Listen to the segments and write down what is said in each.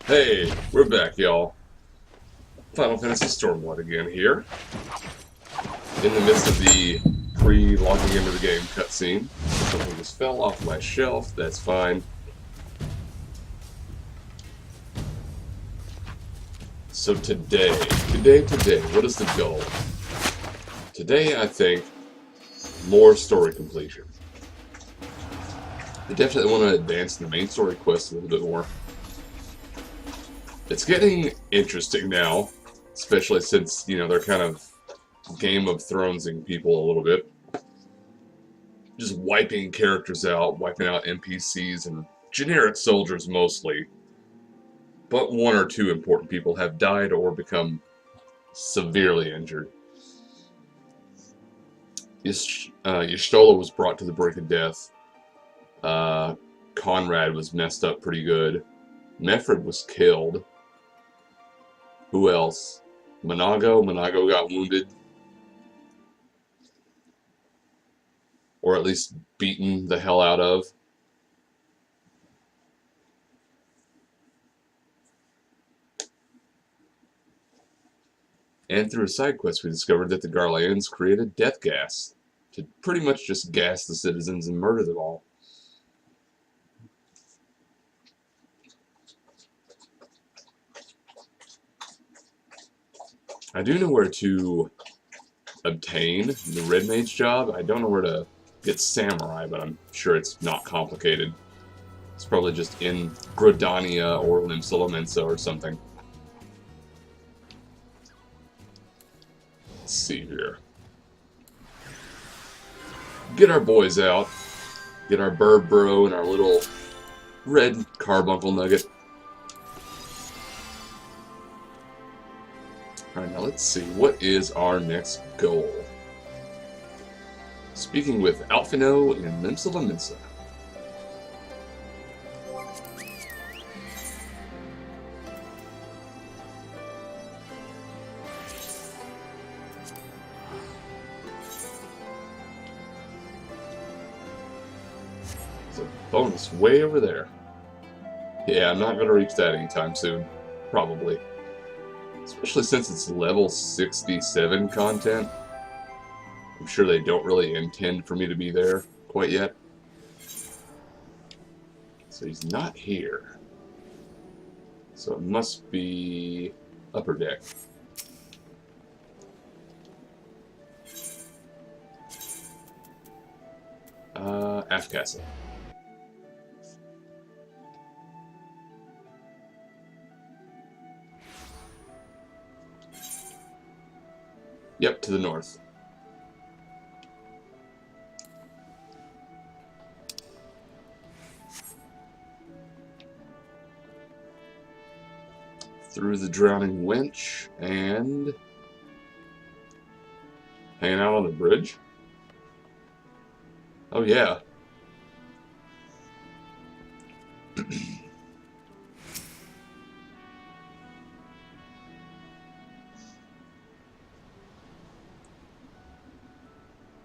Hey, we're back, y'all. Final Fantasy Stormblood again here. In the midst of the pre-logging into the game cutscene. Something just fell off my shelf, that's fine. So today, what is the goal? Today, I think, more story completion. I definitely want to advance the main story quest a little bit more. It's getting interesting now, especially since, they're kind of Game of Thronesing people a little bit. Just wiping characters out, wiping out NPCs and generic soldiers mostly. But one or two important people have died or become severely injured. Y'shtola was brought to the brink of death. Conrad was messed up pretty good. Meffred was killed. Who else? Monago got wounded. Or at least beaten the hell out of. And through a side quest, we discovered that the Garleans created death gas to pretty much just gas the citizens and murder them all. I do know where to obtain the Red Mage job. I don't know where to get Samurai, but I'm sure it's not complicated. It's probably just in Gridania or Limsala Mensa or something. Let's see here. Get our boys out. Get our bird bro and our little red carbuncle nugget. Alright, now let's see. What is our next goal? Speaking with Alphino in Limsala Mensa. There's a bonus way over there. Yeah, I'm not going to reach that anytime soon. Probably. Especially since it's level 67 content. I'm sure they don't really intend for me to be there quite yet. So he's not here. So it must be upper deck. Aft castle. Yep, to the north. Through the drowning winch and hanging out on the bridge. Oh yeah.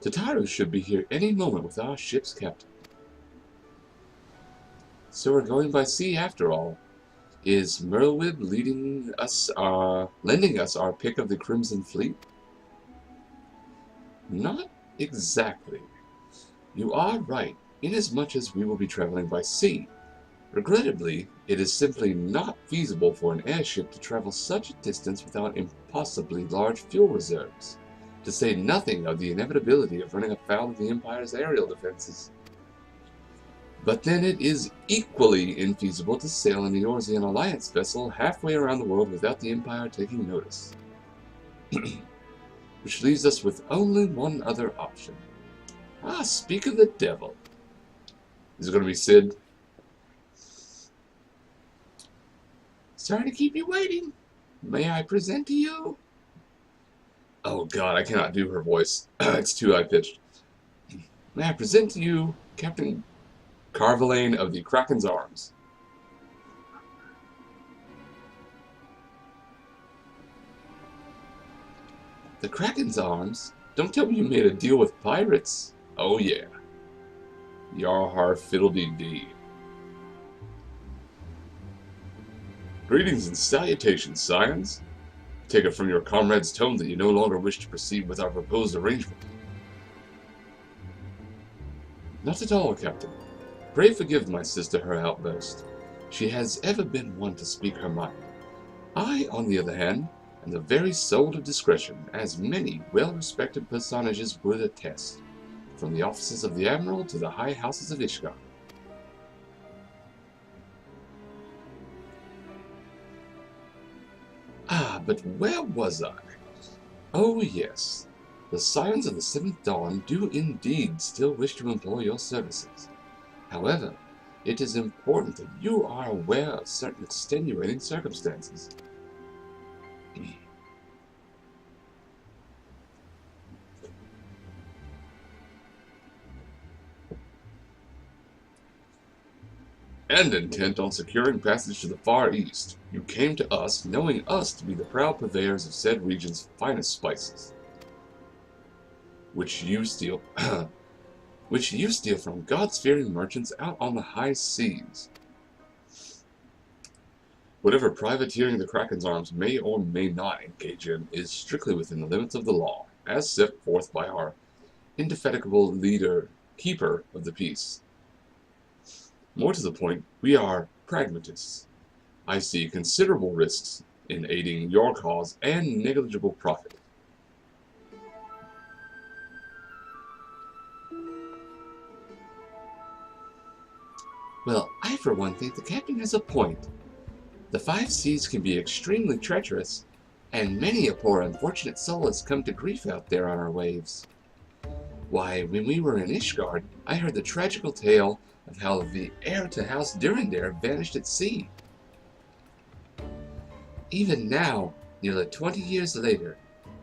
Tataru should be here any moment with our ship's captain. So we're going by sea after all. Is Merlwyb lending us our pick of the Crimson Fleet? Not exactly. You are right, inasmuch as we will be traveling by sea. Regrettably, it is simply not feasible for an airship to travel such a distance without impossibly large fuel reserves, to say nothing of the inevitability of running afoul of the Empire's aerial defenses. But then it is equally infeasible to sail an Eorzean Alliance vessel halfway around the world without the Empire taking notice. Which leaves us with only one other option. Ah, speak of the devil. Is it going to be Sid? Sorry to keep you waiting. May I present to you? Oh god, I cannot do her voice. It's too high-pitched. May I present to you Captain Carvalane of the Kraken's Arms. The Kraken's Arms? Don't tell me you made a deal with pirates. Oh yeah. Yarhar fiddle-dee-dee. Greetings and salutations, scions. Take it from your comrade's tone that you no longer wish to proceed with our proposed arrangement. Not at all, Captain. Pray forgive my sister her outburst. She has ever been one to speak her mind. I, on the other hand, am the very soul of discretion, as many well-respected personages would attest, from the offices of the Admiral to the high houses of Ishgard. But where was I? Oh yes, the Scions of the Seventh Dawn do indeed still wish to employ your services. However, it is important that you are aware of certain extenuating circumstances. And intent on securing passage to the Far East, you came to us, knowing us to be the proud purveyors of said region's finest spices, which you steal from God-fearing merchants out on the high seas. Whatever privateering the Kraken's arms may or may not engage in is strictly within the limits of the law, as set forth by our indefatigable keeper of the peace. More to the point, we are pragmatists. I see considerable risks in aiding your cause and negligible profit. Well, I for one think the captain has a point. The five seas can be extremely treacherous, and many a poor unfortunate soul has come to grief out there on our waves. Why, when we were in Ishgard, I heard the tragical tale of how the heir to House Durandare vanished at sea. Even now, nearly 20 years later,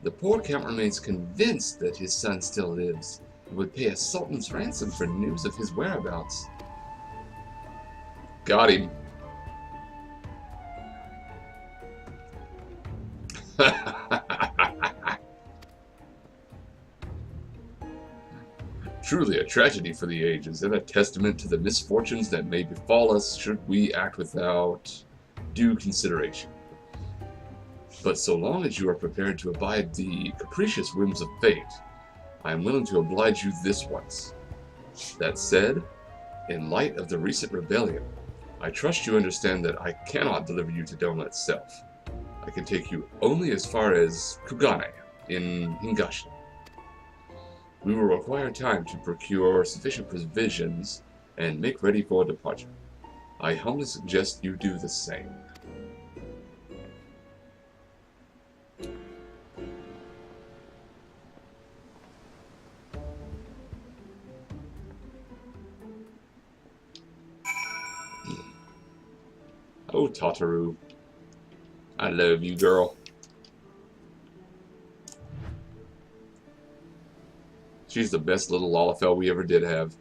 the poor count remains convinced that his son still lives and would pay a sultan's ransom for news of his whereabouts. Got him. Truly a tragedy for the ages, and a testament to the misfortunes that may befall us should we act without due consideration. But so long as you are prepared to abide the capricious whims of fate, I am willing to oblige you this once. That said, in light of the recent rebellion, I trust you understand that I cannot deliver you to Doma itself. I can take you only as far as Kugane in Hingashi. We will require time to procure sufficient provisions and make ready for departure. I humbly suggest you do the same. Oh, Tataru. I love you, girl. She's the best little Lalafell we ever did have.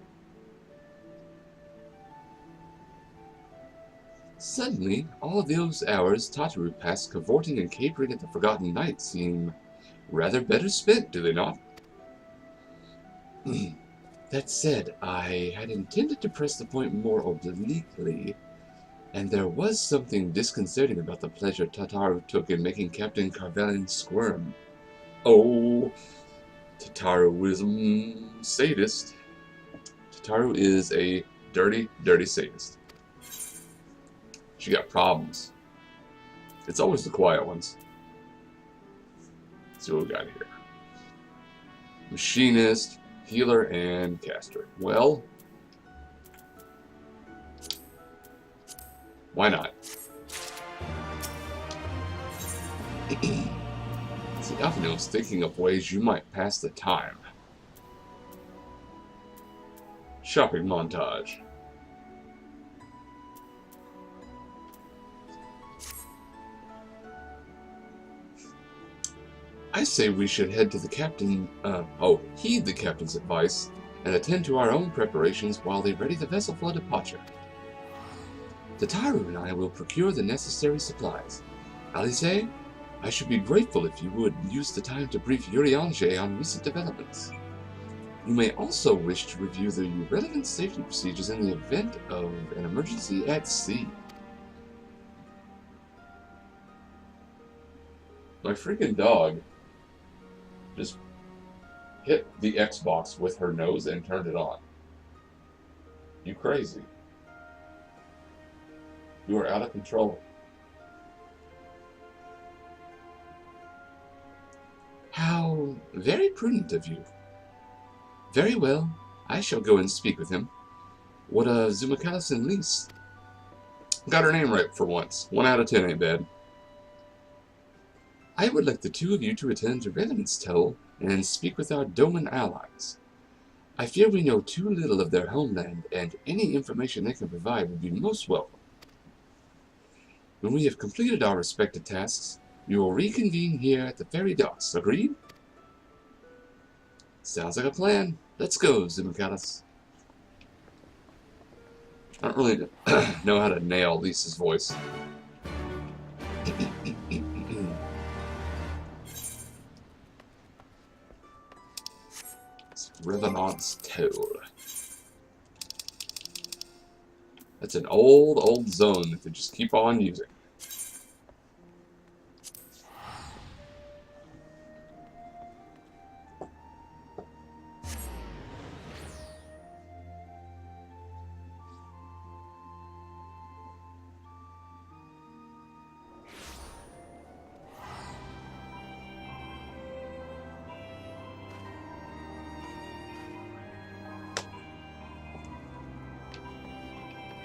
Suddenly, all of those hours Tataru passed cavorting and capering at the Forgotten Night seem rather better spent, do they not? That said, I had intended to press the point more obliquely, and there was something disconcerting about the pleasure Tataru took in making Captain Carvelian squirm. Oh, Tataru is a sadist. Tataru is a dirty, dirty sadist. She got problems. It's always the quiet ones. Let's see what we got here. Machinist, healer, and caster. Well, why not? See, Alphina's thinking of ways you might pass the time. Shopping montage. I say we should head to the captain, heed the captain's advice and attend to our own preparations while they ready the vessel for departure. Tataru and I will procure the necessary supplies. Alice, I should be grateful if you would use the time to brief Urianger on recent developments. You may also wish to review the relevant safety procedures in the event of an emergency at sea. My freaking dog just hit the Xbox with her nose and turned it on. You crazy. You are out of control. How very prudent of you. Very well, I shall go and speak with him. What Zumacalis and Lise? Got her name right for once. 1 out of 10 ain't bad. I would like the two of you to attend to Revenant's Toll and speak with our Doman allies. I fear we know too little of their homeland, and any information they can provide would be most welcome. When we have completed our respective tasks, we will reconvene here at the ferry docks. Agreed? Sounds like a plan. Let's go, Zumacalis. I don't really know how to nail Lisa's voice. It's Revenant's Toll. That's an old zone that they just keep on using.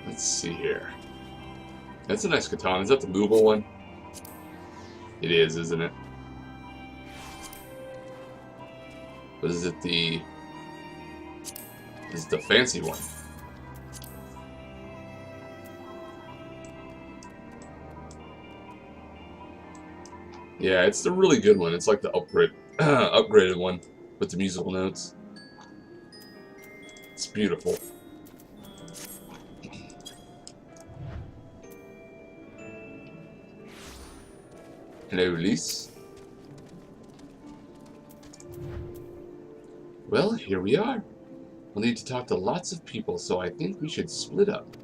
Let's see here. That's a nice katana. Is that the movable one? It is, isn't it? But is it the... Is it the fancy one? Yeah, it's the really good one. It's like the upgraded one with the musical notes. It's beautiful. Hello, Lise. Well, here we are. We'll need to talk to lots of people, so I think we should split up.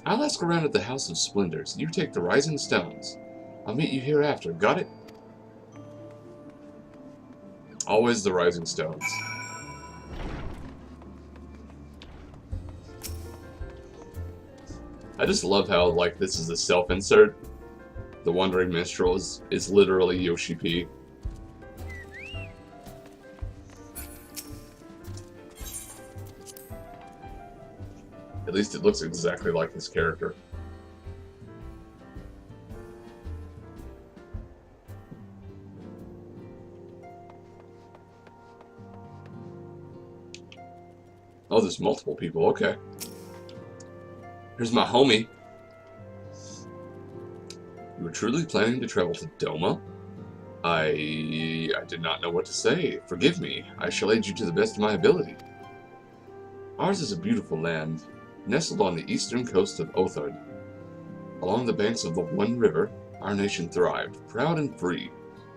I'll ask around at the House of Splendors. You take the Rising Stones. I'll meet you here after. Got it? Always the Rising Stones. I just love how, like, this is a self-insert. The Wandering Minstrel is literally Yoshi P. At least it looks exactly like his character. Oh, there's multiple people. Okay. Here's my homie. You were truly planning to travel to Doma? I did not know what to say. Forgive me. I shall aid you to the best of my ability. Ours is a beautiful land, nestled on the eastern coast of Othard. Along the banks of the One River, our nation thrived, proud and free,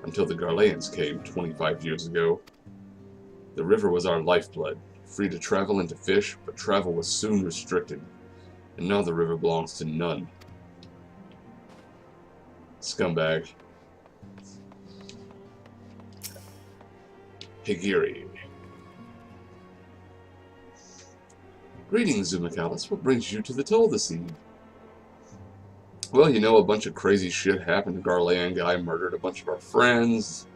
until the Garleans came 25 years ago. The river was our lifeblood, free to travel and to fish, but travel was soon restricted, and now the river belongs to none. Scumbag. Higiri. Greetings, Zumacalis. What brings you to the toll this evening? Well, you know, a bunch of crazy shit happened. The Garlean guy murdered a bunch of our friends.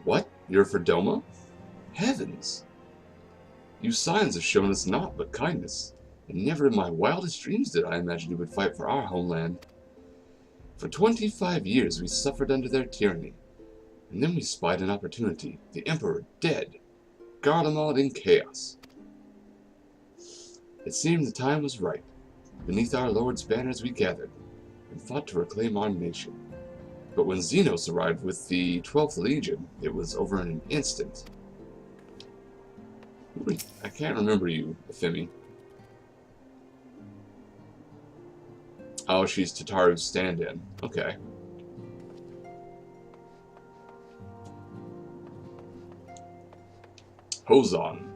What? You're for Doma? Heavens! You signs have shown us naught but kindness, and never in my wildest dreams did I imagine you would fight for our homeland. For 25 years we suffered under their tyranny, and then we spied an opportunity. The Emperor dead, Garlemald in chaos. It seemed the time was right. Beneath our Lord's banners we gathered, and fought to reclaim our nation. But when Xenos arrived with the 12th Legion, it was over in an instant. I can't remember you, Ephemi. Oh, she's Tataru's stand-in. Okay. Hozon.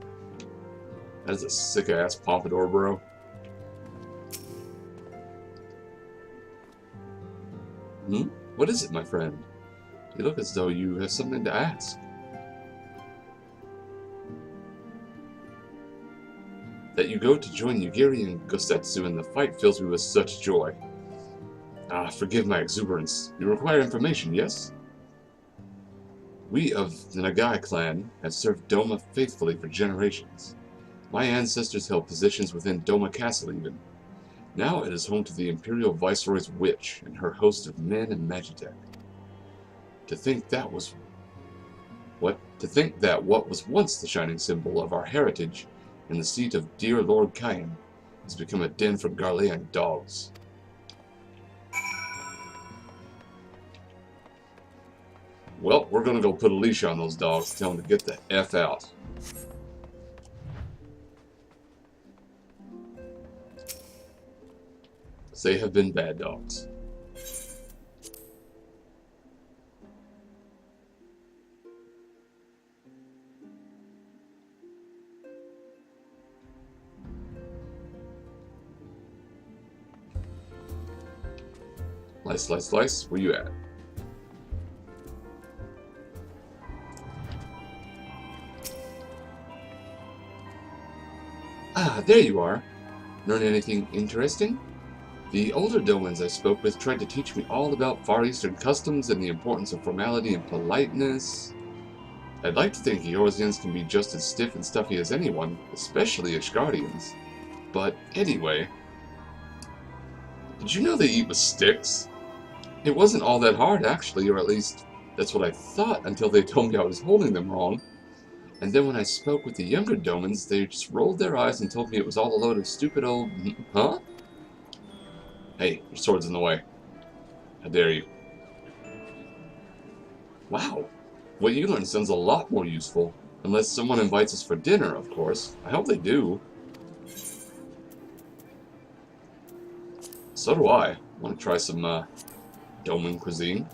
That's a sick-ass pompadour, bro. Hmm? What is it, my friend? You look as though you have something to ask. That you go to join Yugiri and Gosetsu in the fight fills me with such joy. Ah, forgive my exuberance. You require information, yes? We of the Nagai clan have served Doma faithfully for generations. My ancestors held positions within Doma Castle even. Now it is home to the Imperial Viceroy's witch and her host of men and magitech. To think that what was once the shining symbol of our heritage and the seat of dear Lord Kayan has become a den for Garlean dogs. Well, we're gonna go put a leash on those dogs and tell them to get the F out. They have been bad dogs. Slice, slice, slice. Where you at? Ah, there you are. Learn anything interesting? The older Domans I spoke with tried to teach me all about Far Eastern customs and the importance of formality and politeness. I'd like to think Eorzeans can be just as stiff and stuffy as anyone, especially Ishgardians. But anyway, did you know they eat with sticks? It wasn't all that hard, actually, or at least that's what I thought until they told me I was holding them wrong. And then when I spoke with the younger Domans, they just rolled their eyes and told me it was all a load of stupid old... Huh? Hey, your sword's in the way. How dare you? Wow. What you learned sounds a lot more useful. Unless someone invites us for dinner, of course. I hope they do. So do I. Want to try some, Doman cuisine.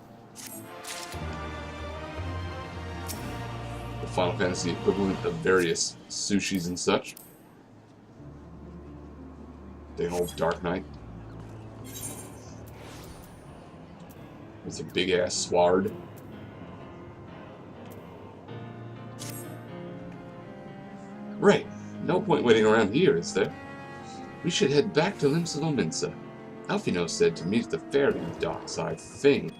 The Final Fantasy equivalent of various sushis and such. The whole Dark Knight. It's a big-ass sword. Right. No point waiting around here, is there? We should head back to Limsa. Alfino said to meet at the ferry docks, I think.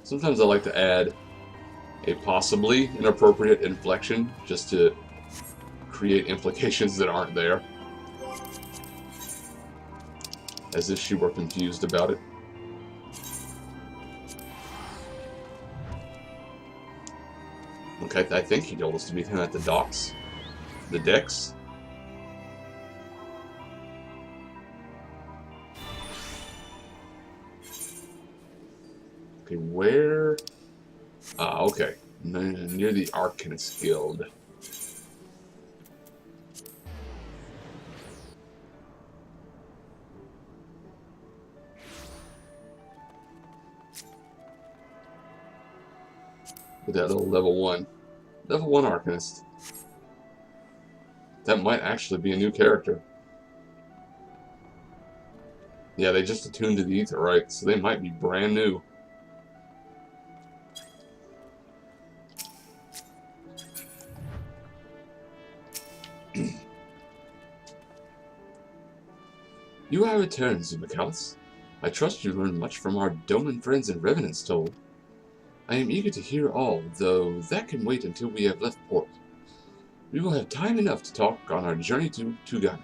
Sometimes I like to add a possibly inappropriate inflection just to create implications that aren't there. As if she were confused about it. Okay, I think he told us to meet him at the docks. The decks. Okay, where? Ah, okay. Near the Arcanist Guild. With that little level 1. Level 1 Arcanist. That might actually be a new character. Yeah, they just attuned to the Aetheryte, so they might be brand new. You are returned, Zumacalis. I trust you learned much from our Doman friends in Revenant's Toll. I am eager to hear all, though that can wait until we have left port. We will have time enough to talk on our journey to Tugan.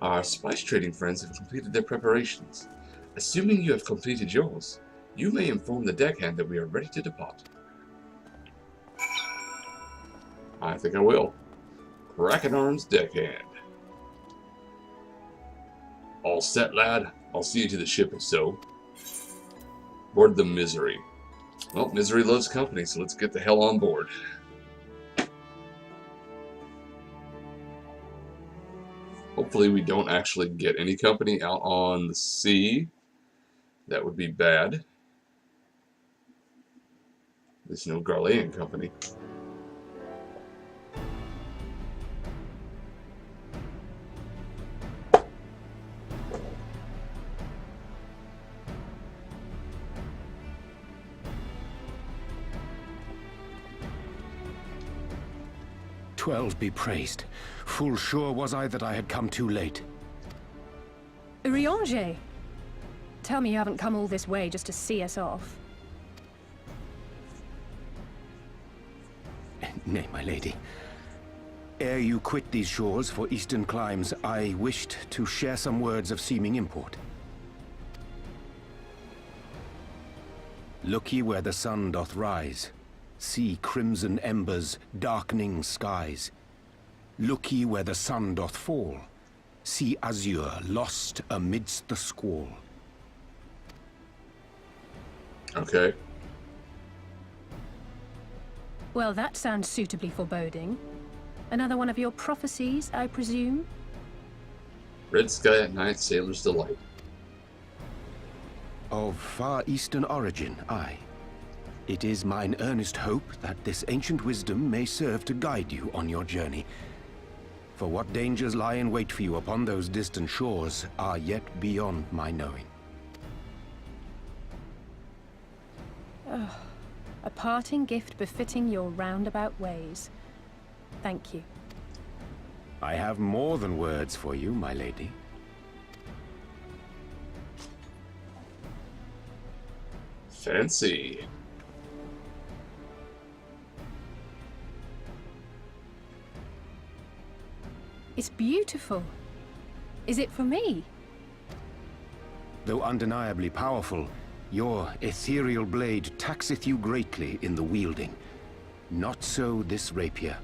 Our spice trading friends have completed their preparations. Assuming you have completed yours, you may inform the deckhand that we are ready to depart. I think I will. Cracking arms, deckhand. All set, lad? I'll see you to the ship if so. Board the Misery. Well, Misery loves company, so let's get the hell on board. Hopefully we don't actually get any company out on the sea. That would be bad. There's no Garlean company. XII be praised. Full sure was I that I had come too late. Urianger! Tell me you haven't come all this way just to see us off. Nay, my lady. Ere you quit these shores for eastern climes, I wished to share some words of seeming import. Look ye where the sun doth rise. See crimson embers, darkening skies. Look ye where the sun doth fall. See azure lost amidst the squall. Okay. Well, that sounds suitably foreboding. Another one of your prophecies, I presume? Red sky at night, sailor's delight. Of far eastern origin, aye. It is mine earnest hope that this ancient wisdom may serve to guide you on your journey. For what dangers lie in wait for you upon those distant shores are yet beyond my knowing. Oh, a parting gift befitting your roundabout ways. Thank you. I have more than words for you, my lady. Fancy. It's beautiful. Is it for me? Though undeniably powerful, your ethereal blade taxeth you greatly in the wielding. Not so this rapier,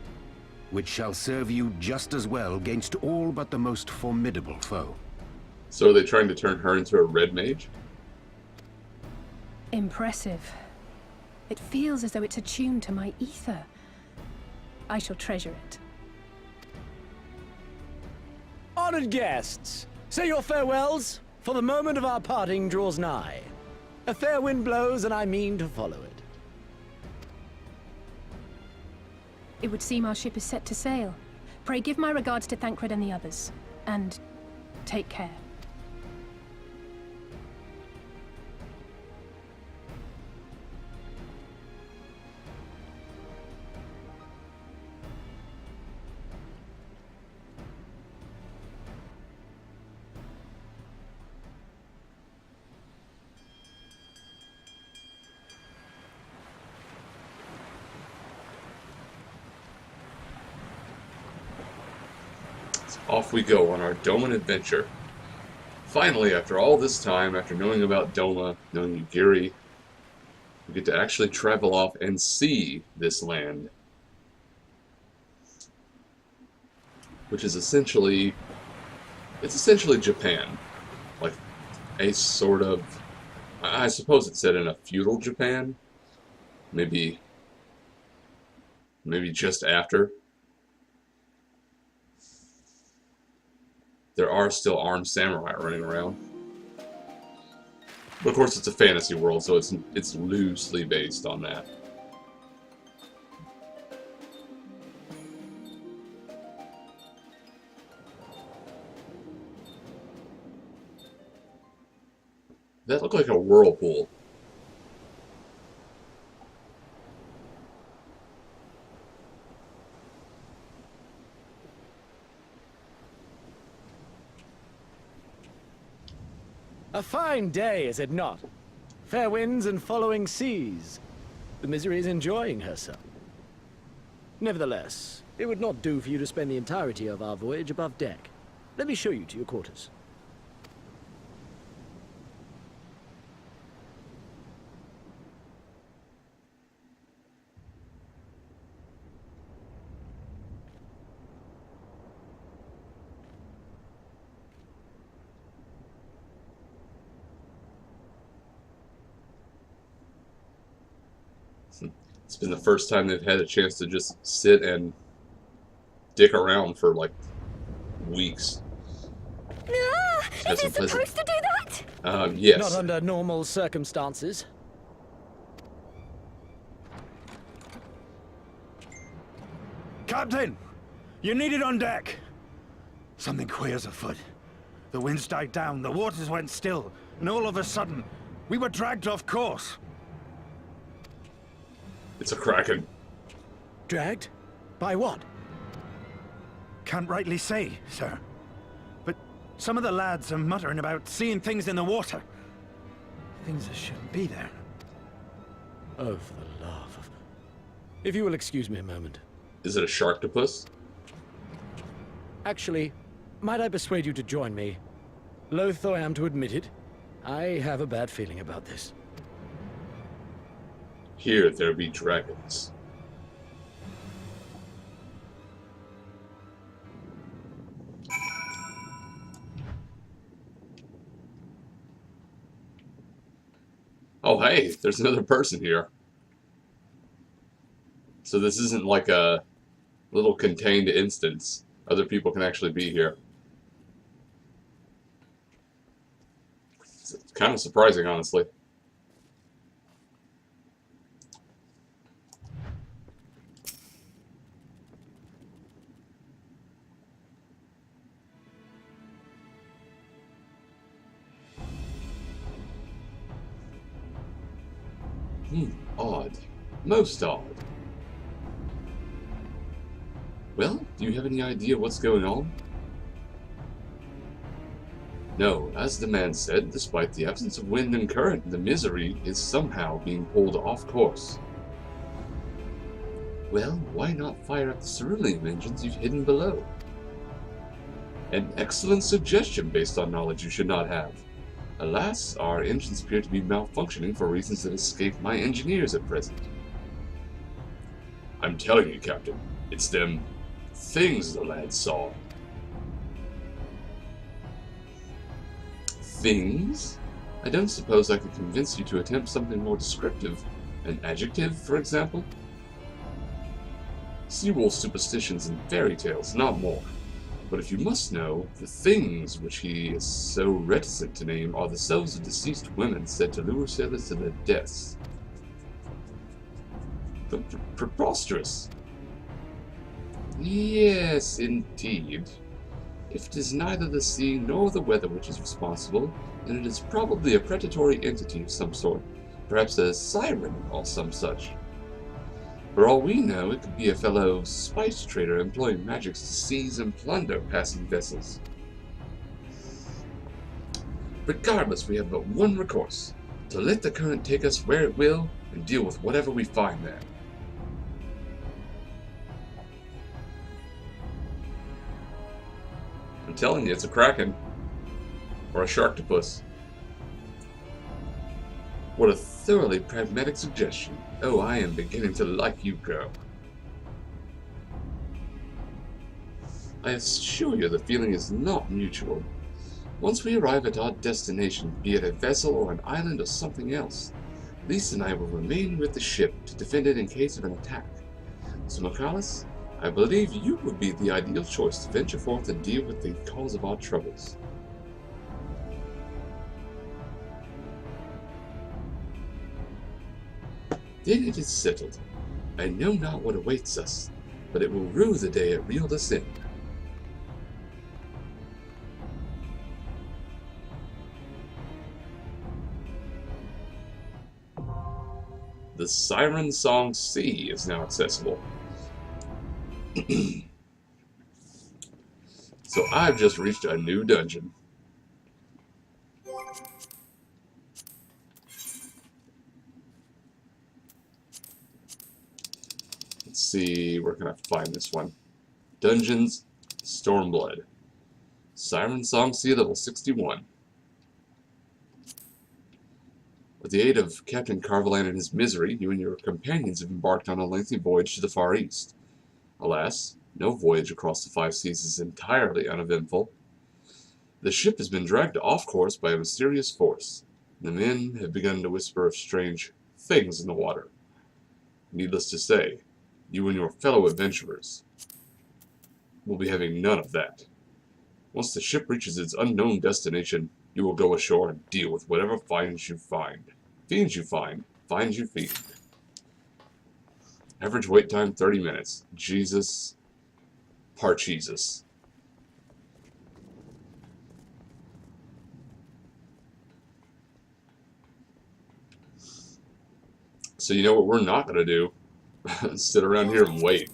which shall serve you just as well against all but the most formidable foe. So are they trying to turn her into a red mage? Impressive. It feels as though it's attuned to my ether. I shall treasure it. Honored guests, say your farewells, for the moment of our parting draws nigh. A fair wind blows, and I mean to follow it. It would seem our ship is set to sail. Pray give my regards to Thancred and the others. And take care. Off we go on our Doma adventure. Finally, after all this time, after knowing about Doma, knowing Ugiri, we get to actually travel off and see this land. Which is essentially... it's essentially Japan. Like, a sort of... I suppose it's set in a feudal Japan. Maybe just after. There are still armed samurai running around. But of course it's a fantasy world, so it's loosely based on that. That looked like a whirlpool. A fine day, is it not? Fair winds and following seas. The Misery is enjoying herself. Nevertheless, it would not do for you to spend the entirety of our voyage above deck. Let me show you to your quarters. It's been the first time they've had a chance to just sit and dick around for like weeks. Is it supposed to do that? Yes. Not under normal circumstances. Captain! You needed on deck! Something queer's afoot. The winds died down, the waters went still, and all of a sudden, we were dragged off course. It's a kraken. Dragged? By what? can't rightly say, sir. But some of the lads are muttering about seeing things in the water. Things that shouldn't be there. Oh, for the love of... If you will excuse me a moment. Is it a sharktopus? Actually, might I persuade you to join me? Loath though I am to admit it, I have a bad feeling about this. Here there be dragons. Oh hey, there's another person here. So this isn't like a little contained instance. Other people can actually be here. It's kind of surprising, honestly. Odd. Most odd. Well, do you have any idea what's going on? No, as the man said, despite the absence of wind and current, the misery is somehow being pulled off course. Well, why not fire up the cerulean engines you've hidden below? An excellent suggestion based on knowledge you should not have. Alas, our engines appear to be malfunctioning for reasons that escape my engineers at present. I'm telling you, Captain, it's them things the lad saw. Things? I don't suppose I could convince you to attempt something more descriptive. An adjective, for example? Seawolf superstitions and fairy tales, not more. But if you must know, the things which he is so reticent to name are the selves of deceased women said to lure sailors to their deaths. Preposterous. Yes, indeed. If it is neither the sea nor the weather which is responsible, then it is probably a predatory entity of some sort, perhaps a siren or some such. For all we know, it could be a fellow spice trader employing magics to seize and plunder passing vessels. Regardless, we have but one recourse, to let the current take us where it will and deal with whatever we find there. I'm telling you, it's a kraken. Or a sharktopus. What a thoroughly pragmatic suggestion. Oh, I am beginning to like you, girl. I assure you the feeling is not mutual. Once we arrive at our destination, be it a vessel or an island or something else, Lisa and I will remain with the ship to defend it in case of an attack. Zumacalis, I believe you would be the ideal choice to venture forth and deal with the cause of our troubles. Then it is settled. I know not what awaits us, but it will rue the day it reeled us in. The Sirensong Sea is now accessible. So I've just reached a new dungeon. Let's see, where can I find this one? Dungeons, Stormblood. Sirensong Sea, level 61. With the aid of Captain Carvelan and his misery, you and your companions have embarked on a lengthy voyage to the Far East. Alas, no voyage across the five seas is entirely uneventful. The ship has been dragged off course by a mysterious force. The men have begun to whisper of strange things in the water. Needless to say, you and your fellow adventurers will be having none of that. Once the ship reaches its unknown destination, you will go ashore and deal with whatever finds you find. Fiends you find, finds you feed. Average wait time 30 minutes. Jesus. Parcheesus. So you know what we're not going to do? Sit around here and wait.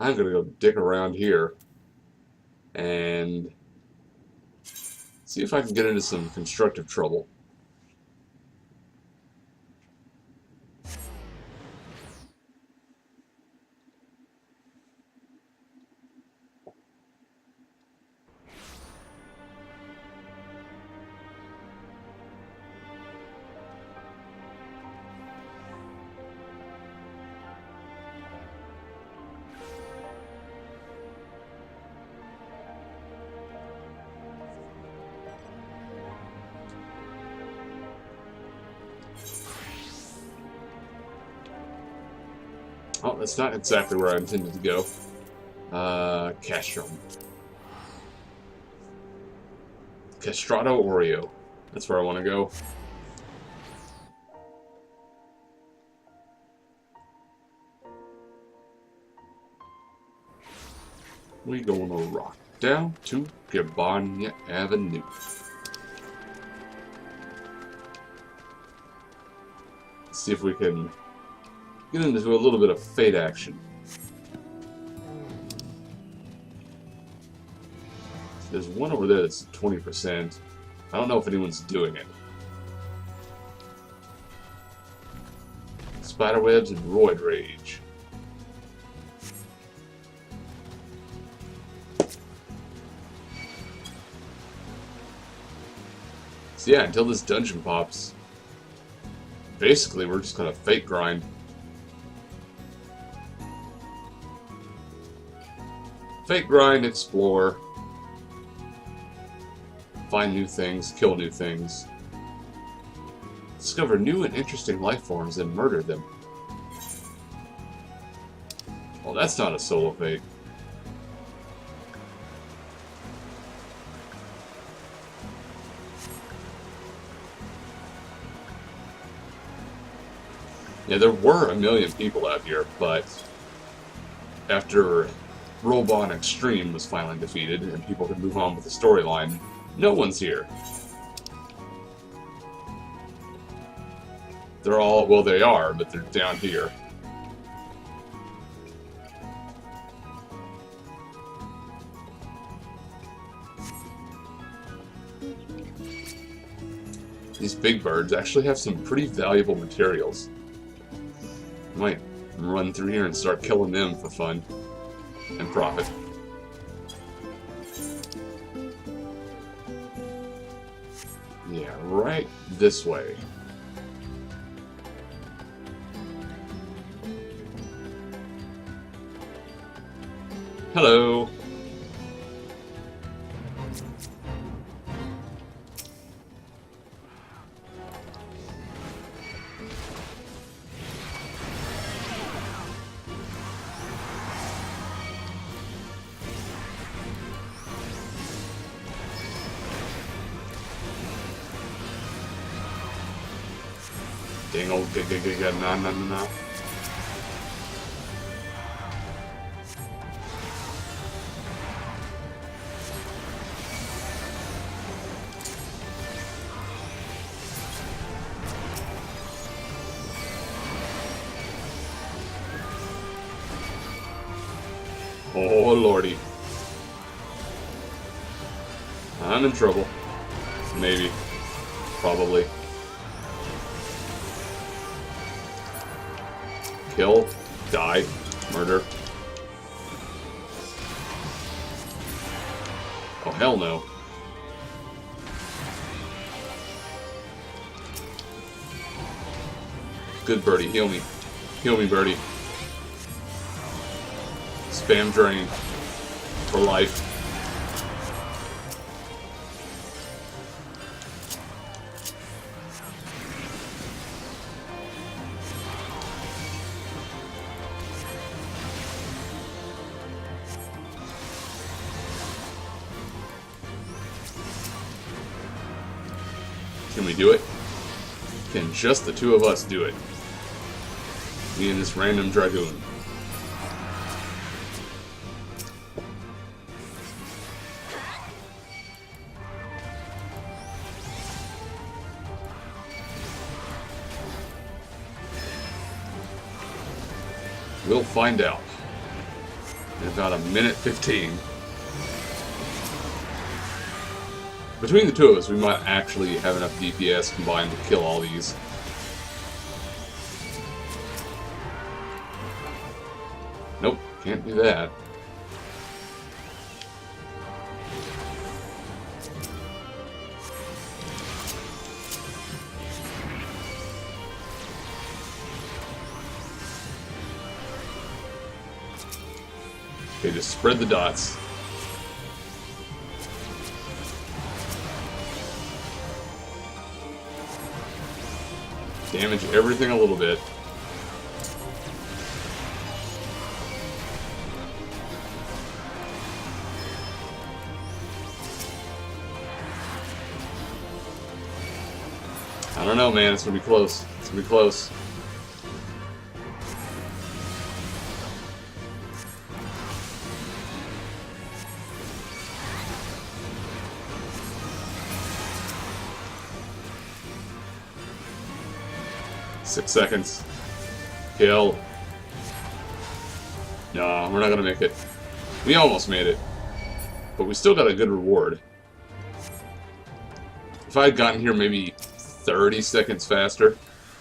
I'm gonna go dick around here and see if I can get into some constructive trouble. Oh, that's not exactly where I intended to go. Castrum. Castrato Oreo. That's where I want to go. We gonna rock down to Gabania Avenue. Let's see if we can get into a little bit of fate action. There's one over there that's 20%. I don't know if anyone's doing it. Spiderwebs and Roid Rage. So yeah, until this dungeon pops, basically we're just gonna fate grind. Fate grind, explore, find new things, kill new things, discover new and interesting life forms and murder them. Well, that's not a solo fate. Yeah, there were a million people out here, but after Robon Extreme was finally defeated and people could move on with the storyline, no one's here. They're all, well, they are, but they're down here. These big birds actually have some pretty valuable materials. I might run through here and start killing them for fun and profit. Yeah, right this way. Hello. Dang old na. Oh lordy. I'm in trouble. Maybe. Probably. Kill, die, murder. Oh, hell no. Good birdie, heal me. Heal me, birdie. Spam drain. For life. Can we do it? Can just the two of us do it? Me and this random dragoon. We'll find out. in about a minute 15. Between the two of us, we might actually have enough DPS combined to kill all these. Nope, can't do that. Okay, just spread the dots. Damage everything a little bit. I don't know, man. It's gonna be close. It's gonna be close. Six seconds. Kill. No, we're not gonna make it. We almost made it. But we still got a good reward. If I had gotten here maybe 30 seconds faster,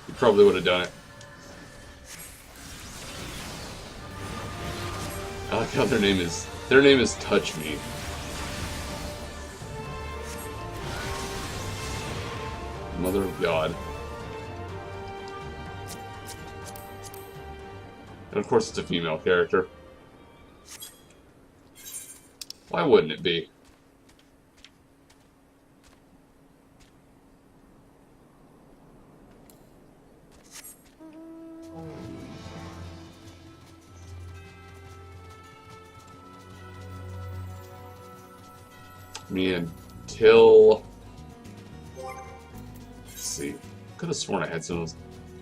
we probably would have done it. I like how their name is Touch Me. Mother of God. And of course it's a female character. Why wouldn't it be? Me until... Let's see. Could have sworn I had some of those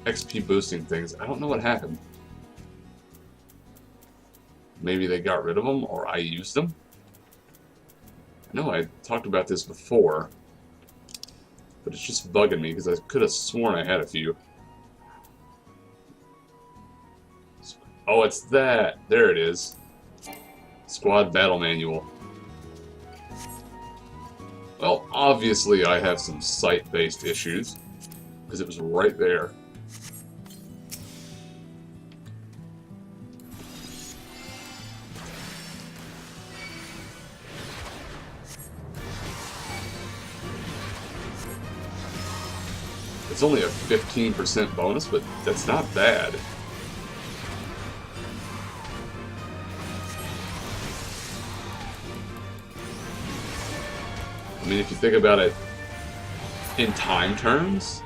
XP boosting things. I don't know what happened. Maybe they got rid of them, or I used them. I know I talked about this before, but it's just bugging me because I could have sworn I had a few. Oh, it's that. There it is. Squad Battle Manual. Well, obviously I have some site-based issues, because it was right there. It's only a 15% bonus, but that's not bad. I mean, if you think about it in time terms,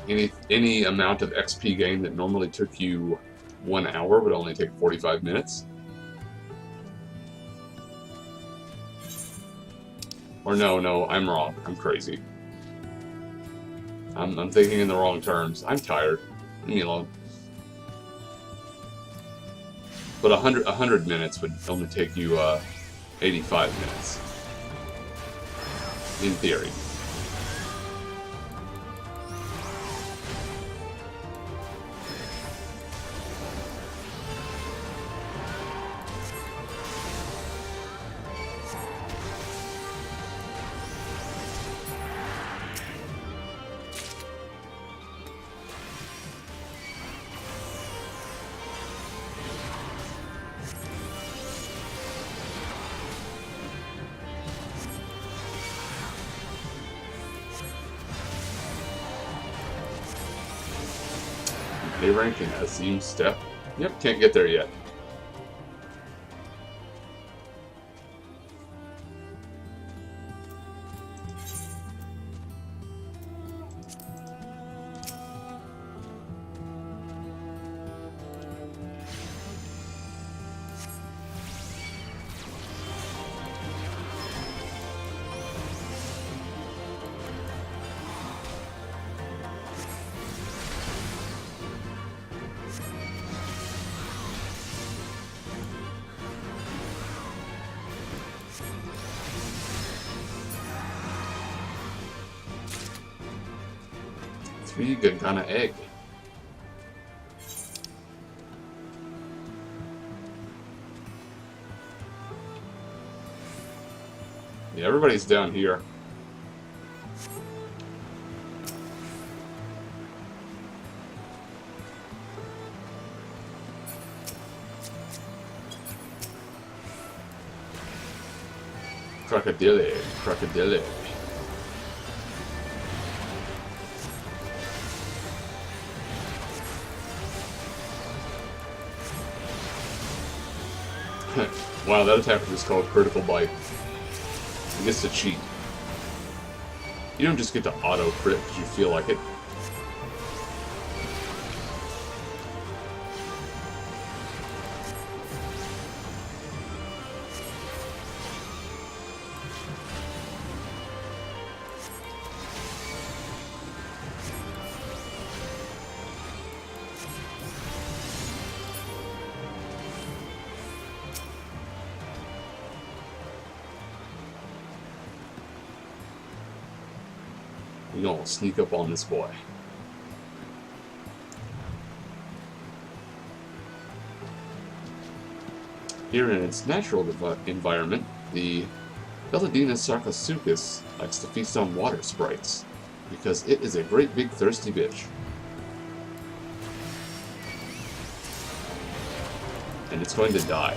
any amount of XP gain that normally took you 1 hour would only take 45 minutes. Or no, I'm wrong. I'm crazy. I'm thinking in the wrong terms. I'm tired. Leave me alone. But 100 minutes would only take you 85 minutes. In theory. A rank in Azim Step. Yep, can't get there yet. Three Gagana egg. Yeah, everybody's down here. Crocodile, crocodile. Wow, that attack was just called Critical Bite. I guess to cheat. You don't just get to auto crit because you feel like it. We're gonna sneak up on this boy. Here in its natural environment, the Belladina sarcosuchus likes to feast on water sprites, because it is a great big thirsty bitch. And it's going to die.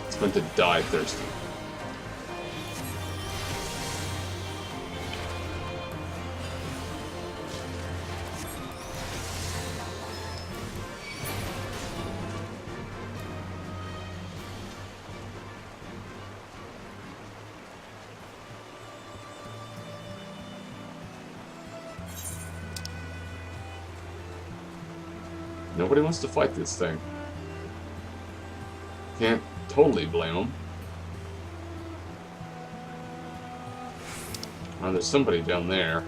It's going to die thirsty. Nobody wants to fight this thing. Can't totally blame them. Oh, there's somebody down there.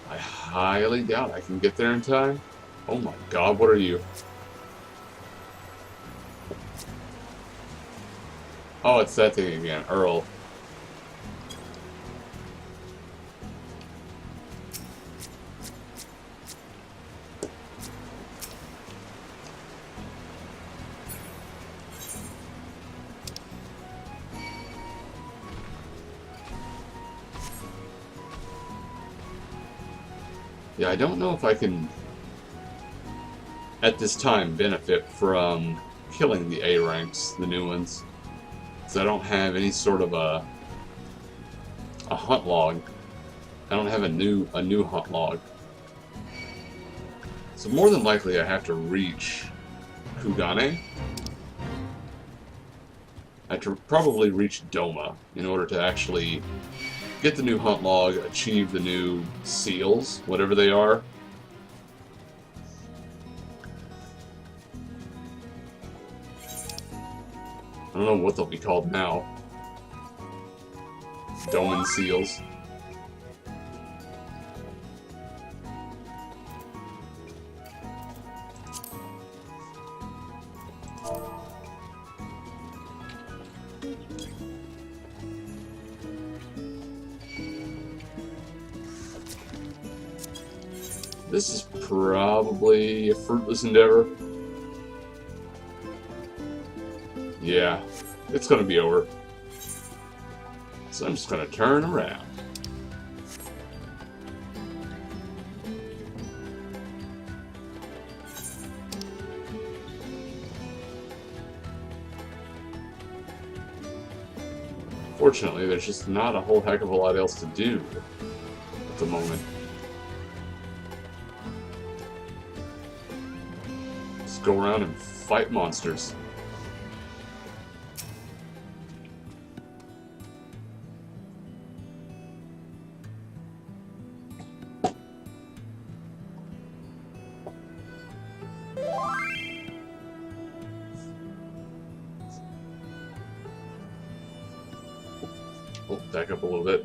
I highly doubt I can get there in time. Oh my god, what are you? Oh, it's that thing again, Earl. Yeah, I don't know if I can, at this time, benefit from killing the A ranks, the new ones. Because I don't have any sort of a hunt log. I don't have a new hunt log. So more than likely I have to reach Kugane. I have to probably reach Doma in order to actually get the new hunt log, achieve the new seals, whatever they are. I don't know what they'll be called now. Doman seals. This is probably a fruitless endeavor. Yeah, it's gonna be over. So I'm just gonna turn around. Fortunately, there's just not a whole heck of a lot else to do at the moment. Go around and fight monsters. Oh, back up a little bit.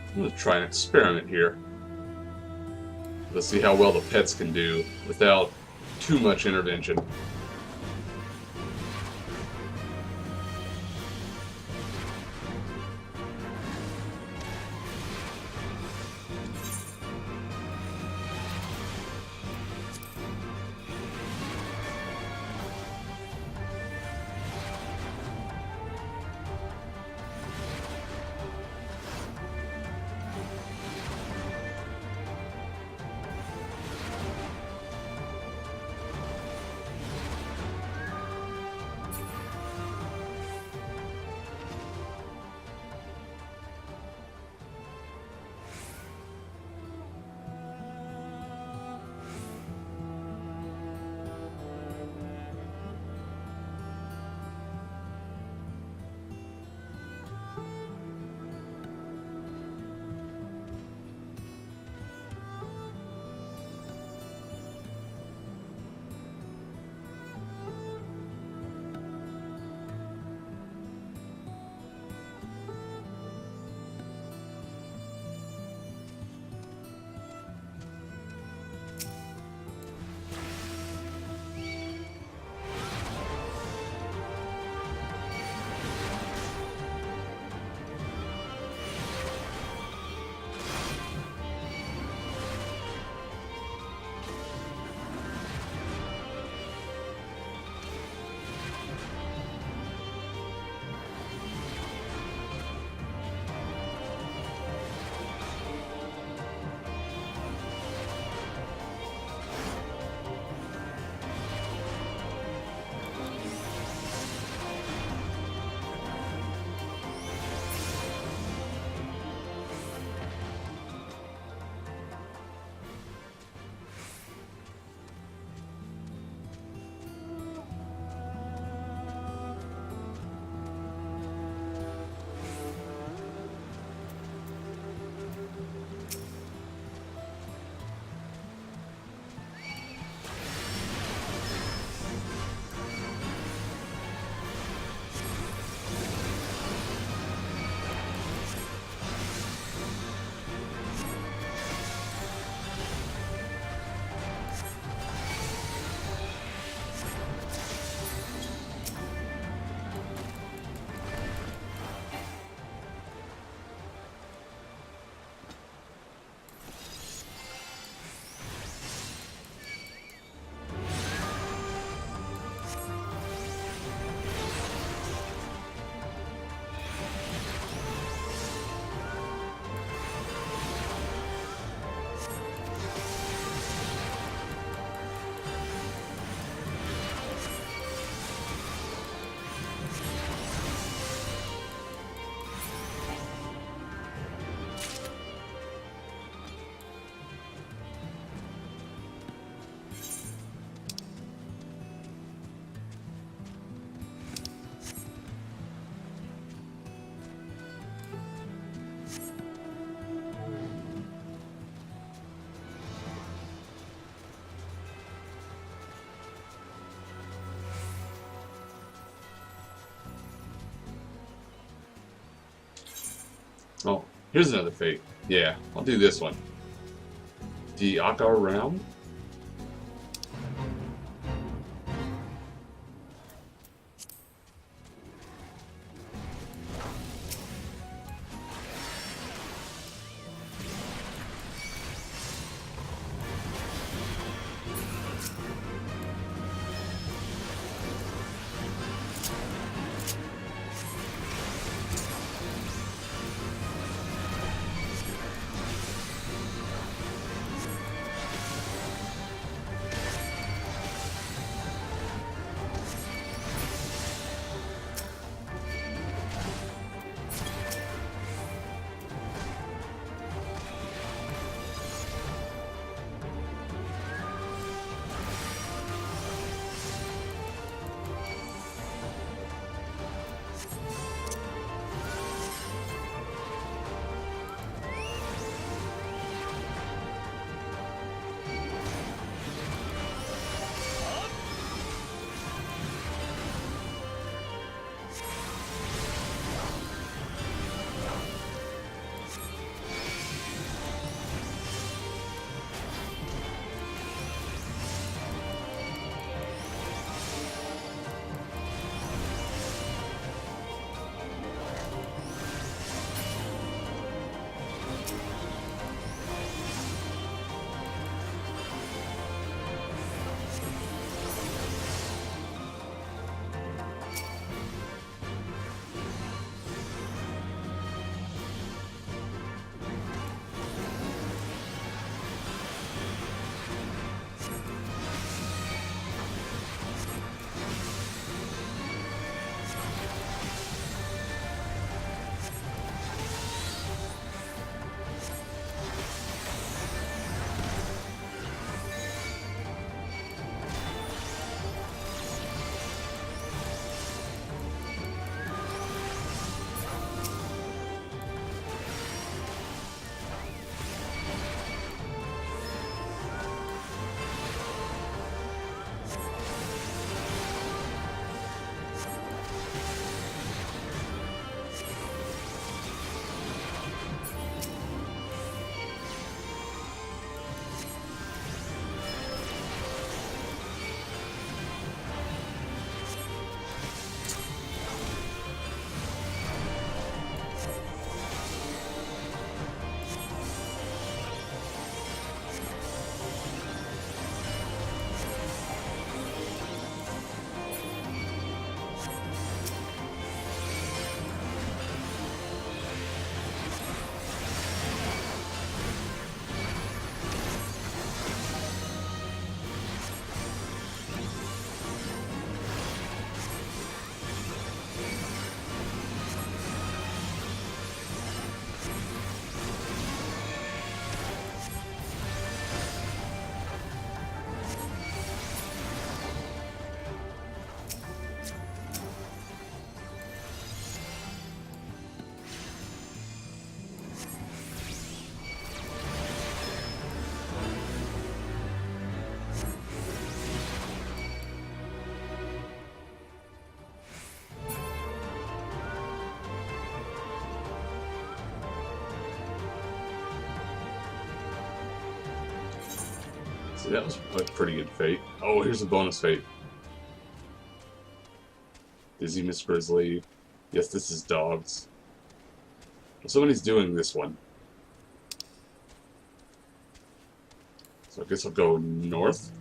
I'm going to try an experiment here. Let's see how well the pets can do without too much intervention. Oh, here's another fate. Yeah, I'll do this one. The Akar round. So that was a pretty good fate. Oh, here's a bonus fate. Dizzy Miss Grizzly. Yes, this is dogs. Somebody's doing this one. So I guess I'll go north.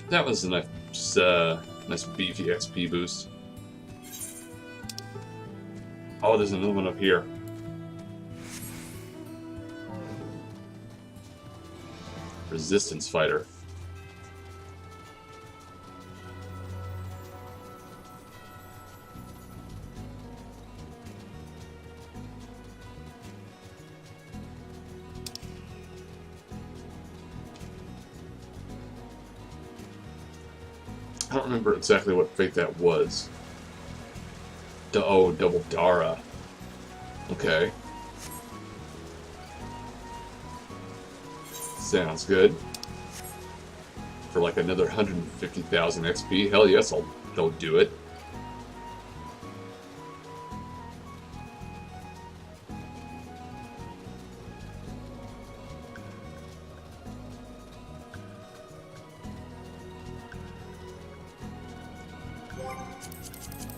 That was a nice, nice beefy XP boost. Oh, there's another one up here. Resistance fighter. I don't remember exactly what fate that was. Oh, double Dara. Okay. Sounds good. For like another 150,000 XP. Hell yes, I'll do it.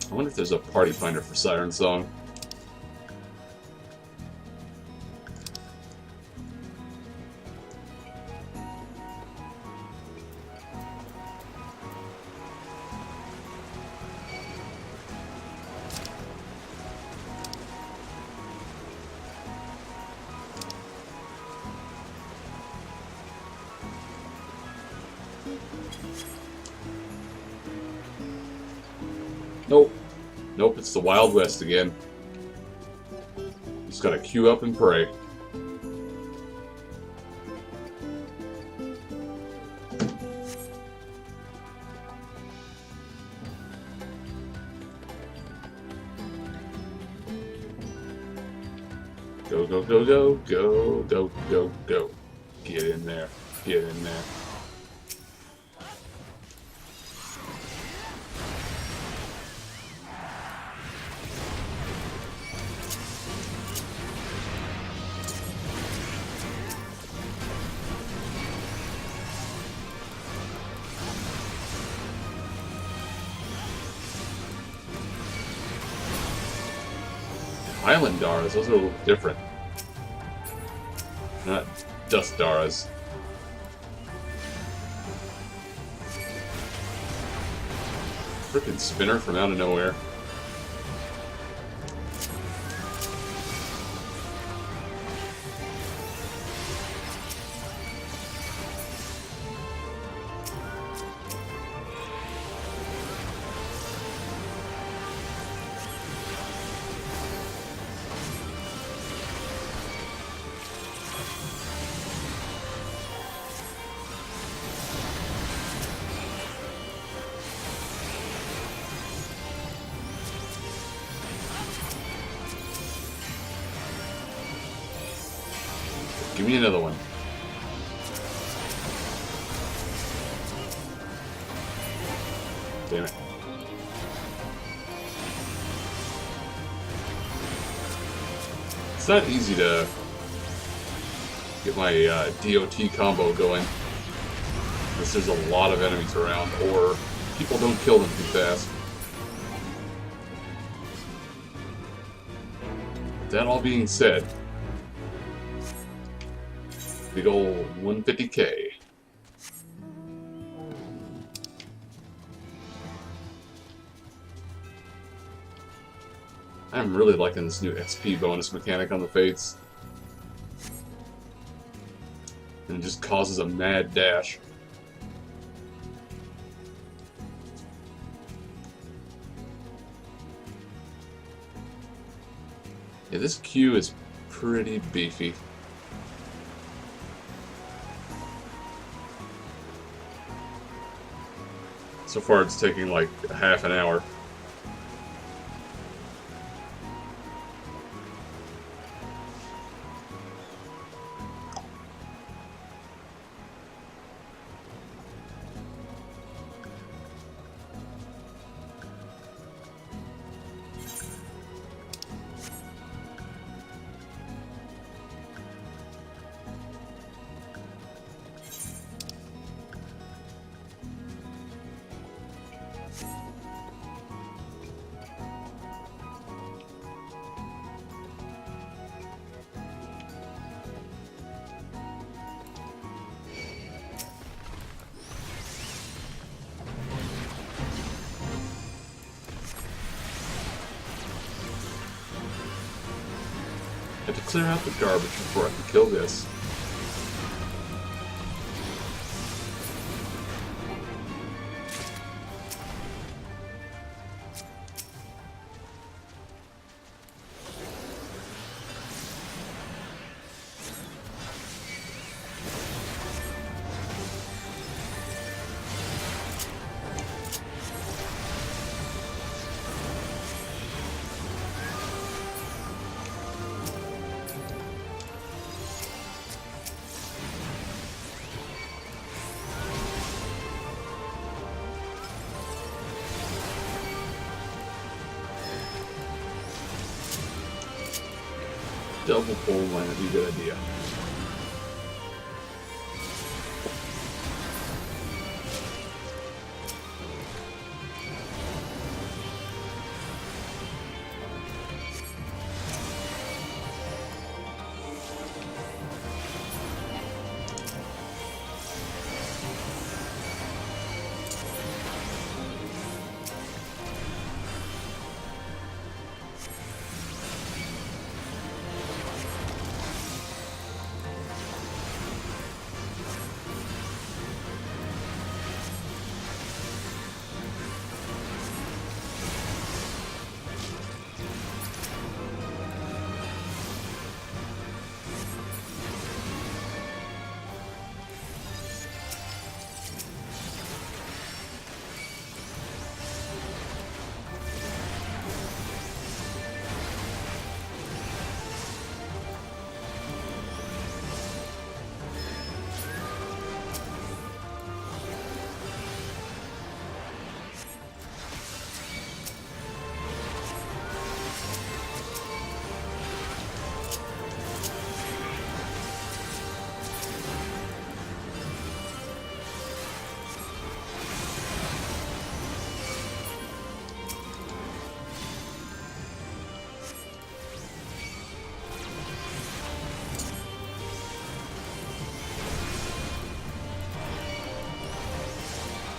I wonder if there's a party finder for Sirensong. Nope. Nope, it's the Wild West again. Just gotta queue up and pray. Go, go, go, go, go, go, go, go. Get in there. Get in there. Island Daras, those are a little different. Not Dust Daras. Frickin' spinner from out of nowhere. Give me another one. Damn it. It's not easy to get my DOT combo going, unless there's a lot of enemies around, or people don't kill them too fast. That all being said, big old 150k. I'm really liking this new XP bonus mechanic on the Fates. And it just causes a mad dash. Yeah, this queue is pretty beefy. So far it's taking like a half an hour. Have to clear out the garbage before I can kill this. Double pull might be a good idea.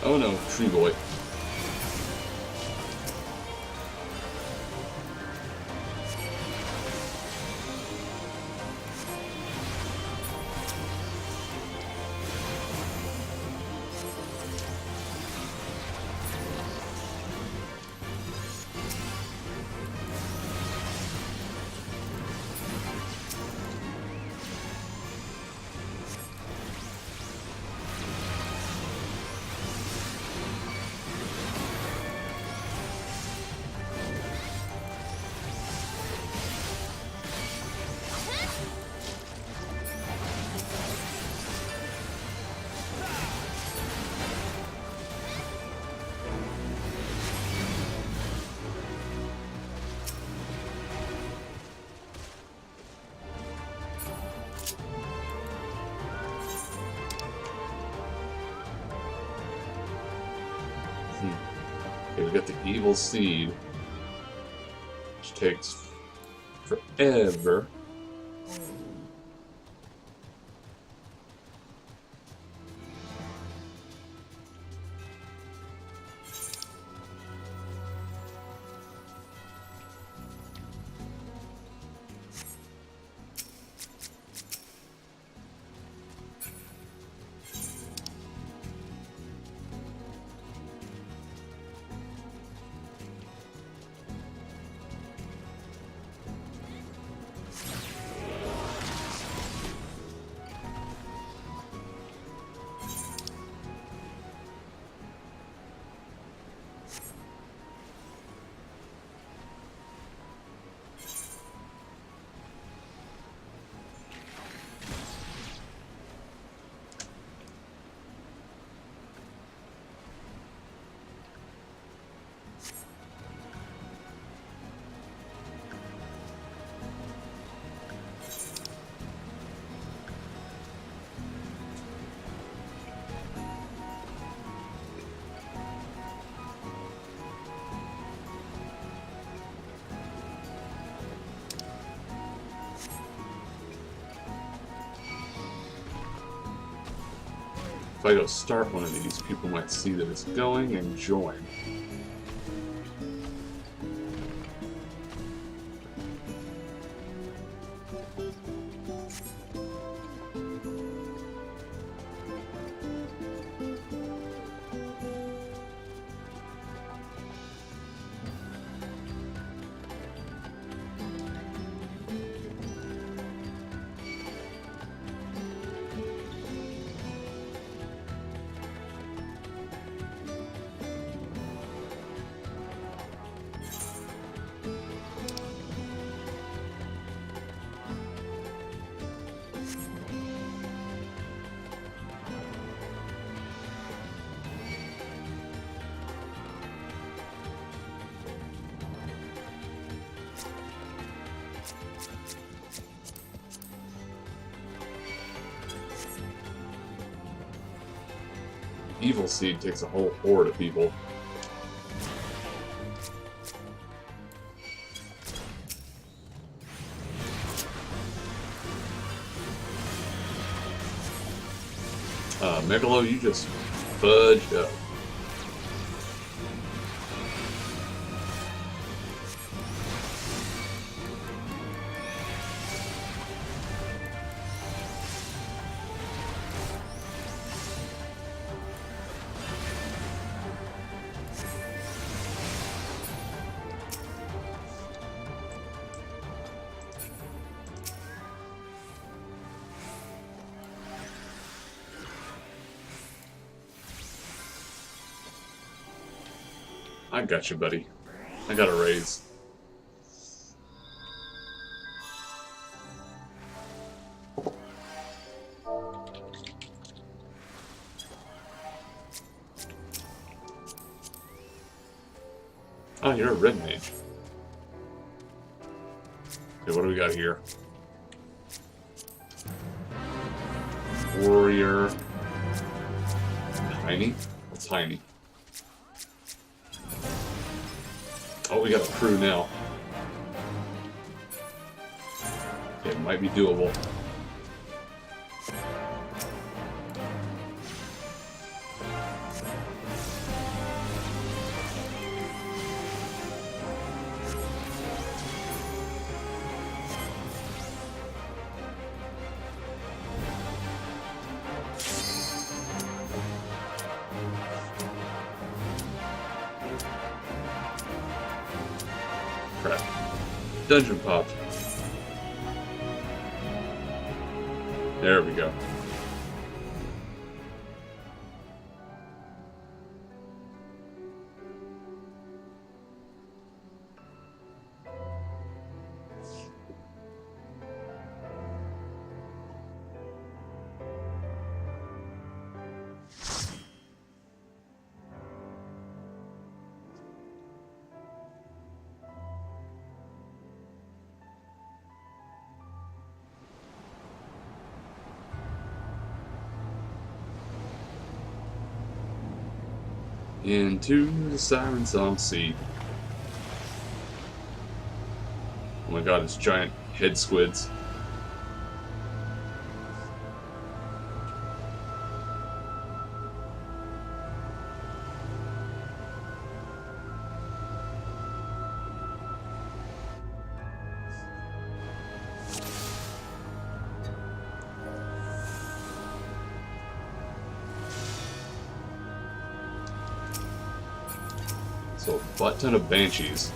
Oh no, tree boy. Okay, we got the evil seed, which takes forever. If I go start one of these, people might see that it's going and join. evil seed takes a whole horde of people. Megalo, you just fudged up. I got you, buddy. I got a raise. Oh, you're a red mage. Okay, what do we got here? Warrior. Tiny? What's tiny? Oh, we got a crew now. It might be doable. Crap. Dungeon popped. There we go. Into the Sirensong Sea. Oh my god, it's giant head squids. So a butt ton of banshees.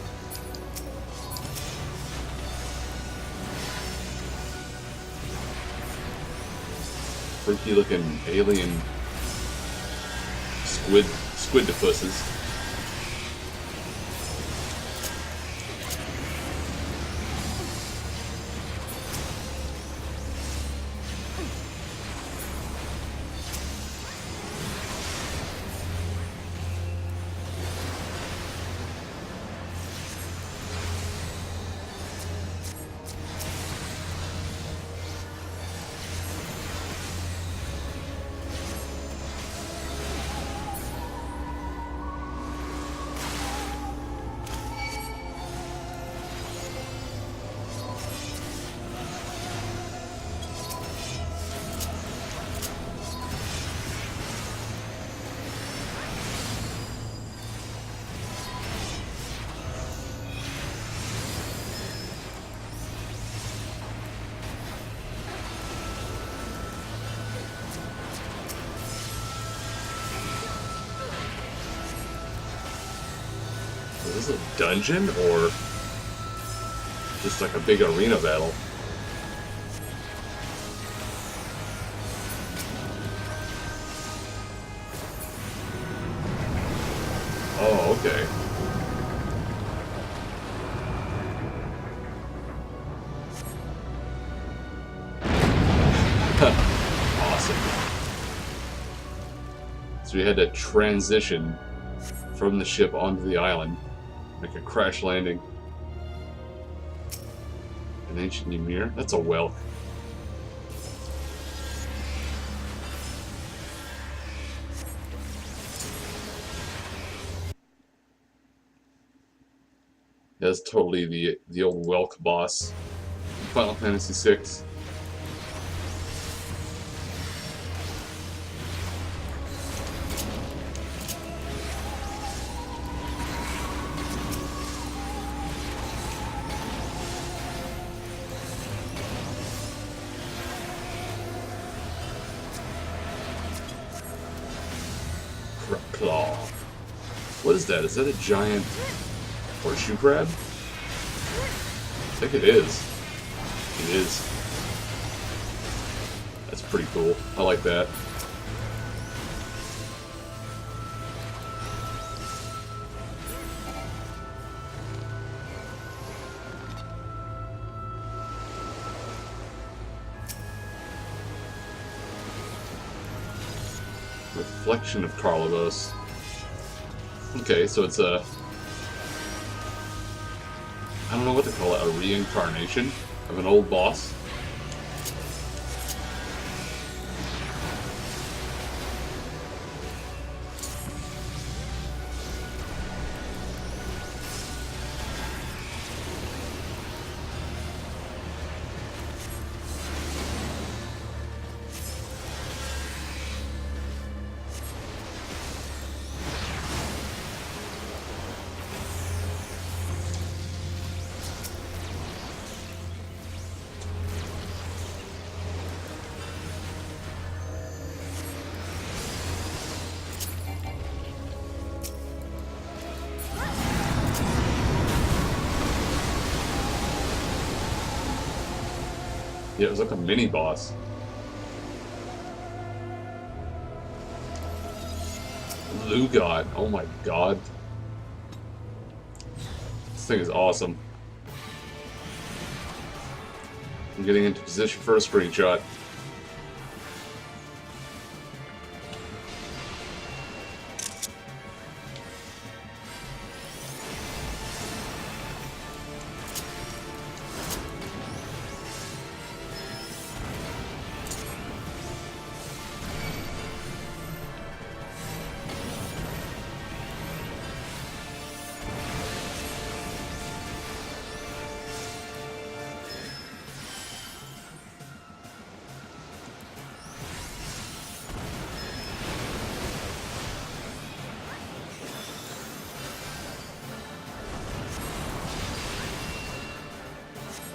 Freaky looking alien squidopusses. Is this a dungeon or just like a big arena battle? Oh, okay. Awesome. So we had to transition from the ship onto the island. Like a crash landing. An ancient Ymir? That's a well. That's totally the old Welk boss. Final Fantasy VI. Claw. What is that? Is that a giant horseshoe crab? I think it is. It is. That's pretty cool. I like that. Reflection of Carlos. Okay, so it's a... I don't know what to call it, a reincarnation of an old boss. Yeah, it was like a mini boss. Lugot, oh my god. This thing is awesome. I'm getting into position for a screenshot.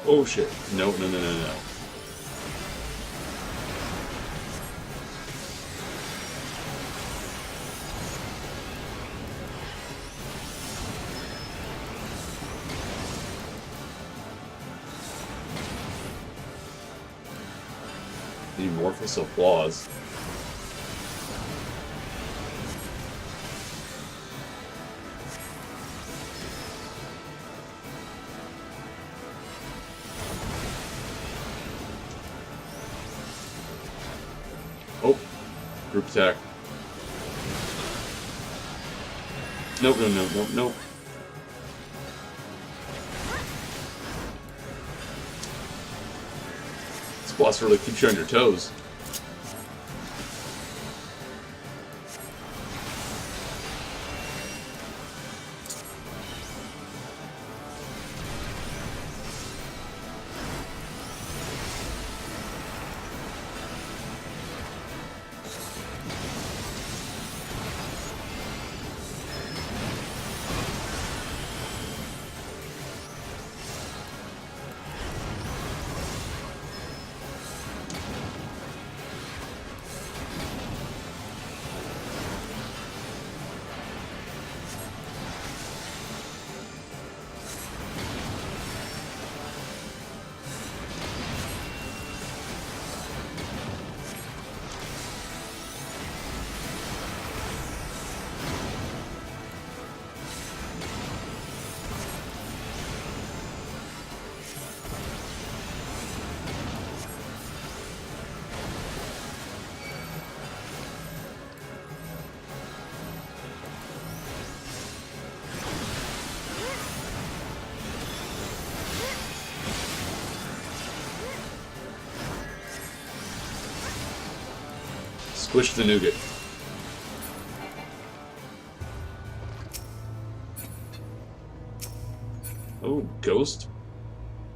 Oh shit. No, no, no, no, no. The amorphous applause. Oh, group attack. Nope, no, no, nope, nope. This boss really keeps you on your toes. Squish the nougat.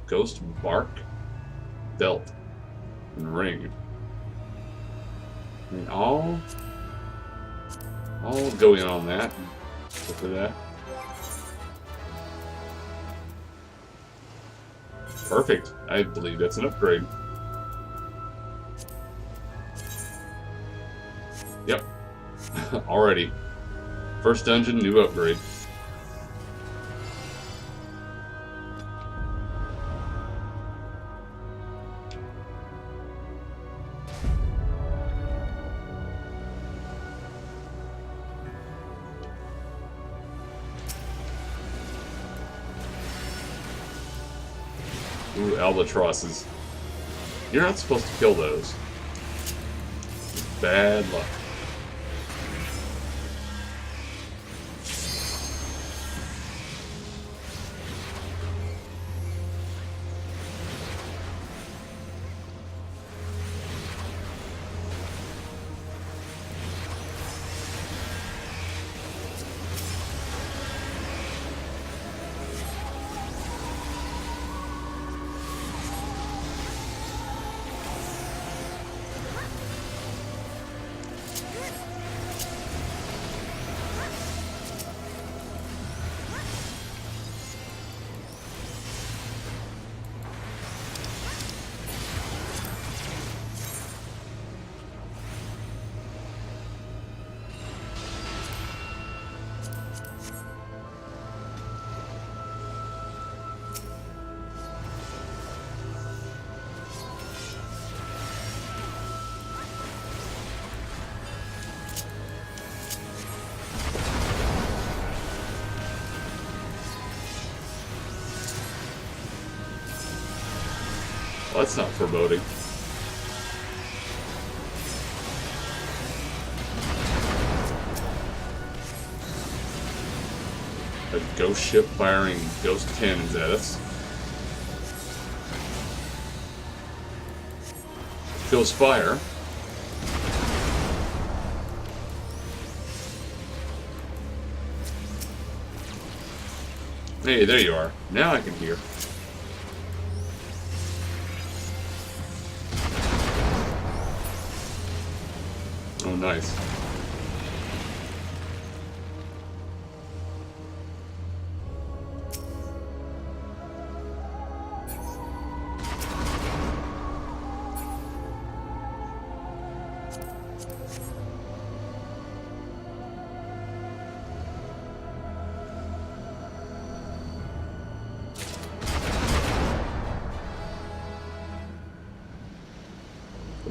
Ghost bark, belt, and ring. I mean, I'll go in on that. Look for that. Perfect. I believe that's an upgrade. Yep. Already. First dungeon, new upgrade. Ooh, albatrosses. You're not supposed to kill those. Bad luck. Well, that's not foreboding. A ghost ship firing ghost cannons at us. Feels fire. Hey, there you are. Now I can hear. Oh, nice.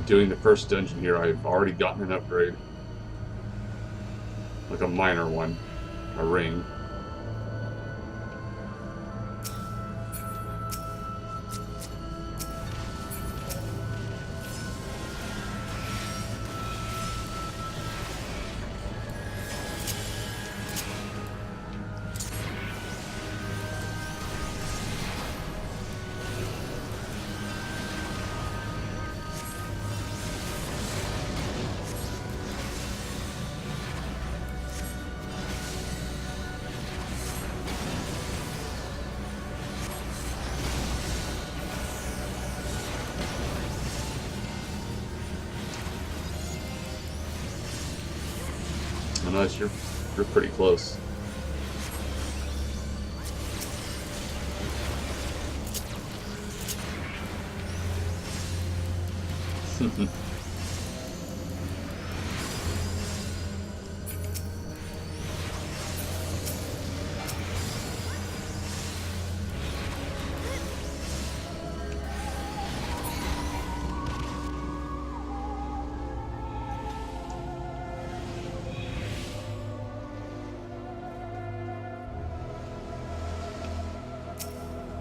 Doing the first dungeon here, I've already gotten an upgrade. Like a minor one. A ring. Nice, you're pretty close.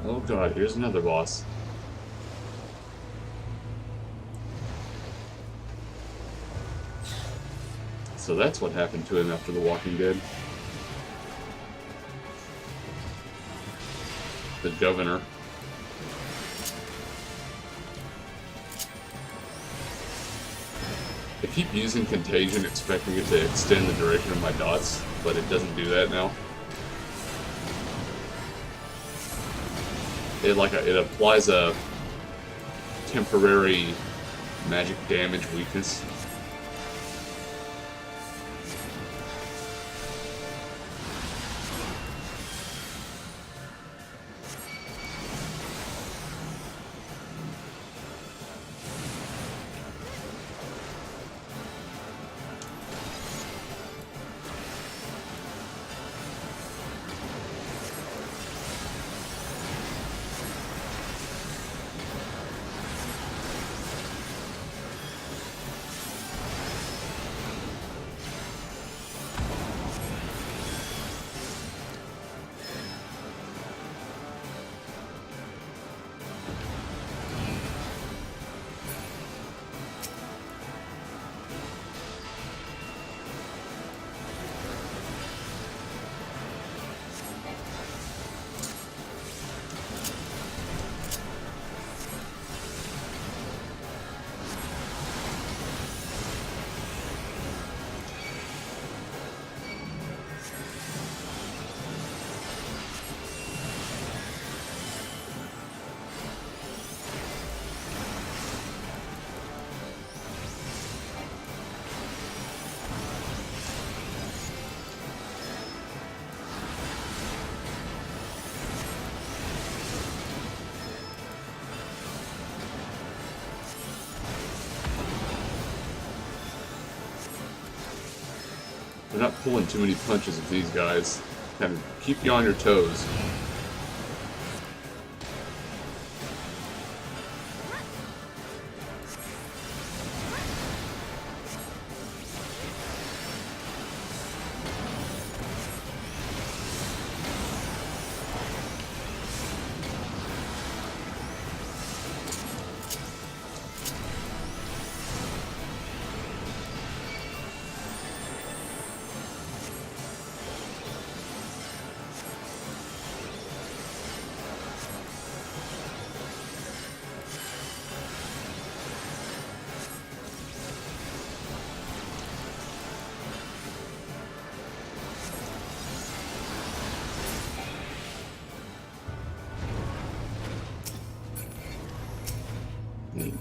Oh god, here's another boss. So that's what happened to him after The Walking Dead. The governor. I keep using Contagion expecting it to extend the duration of my dots, but it doesn't do that now. it applies a temporary magic damage weakness. They're not pulling too many punches with these guys. Kind of keep you on your toes.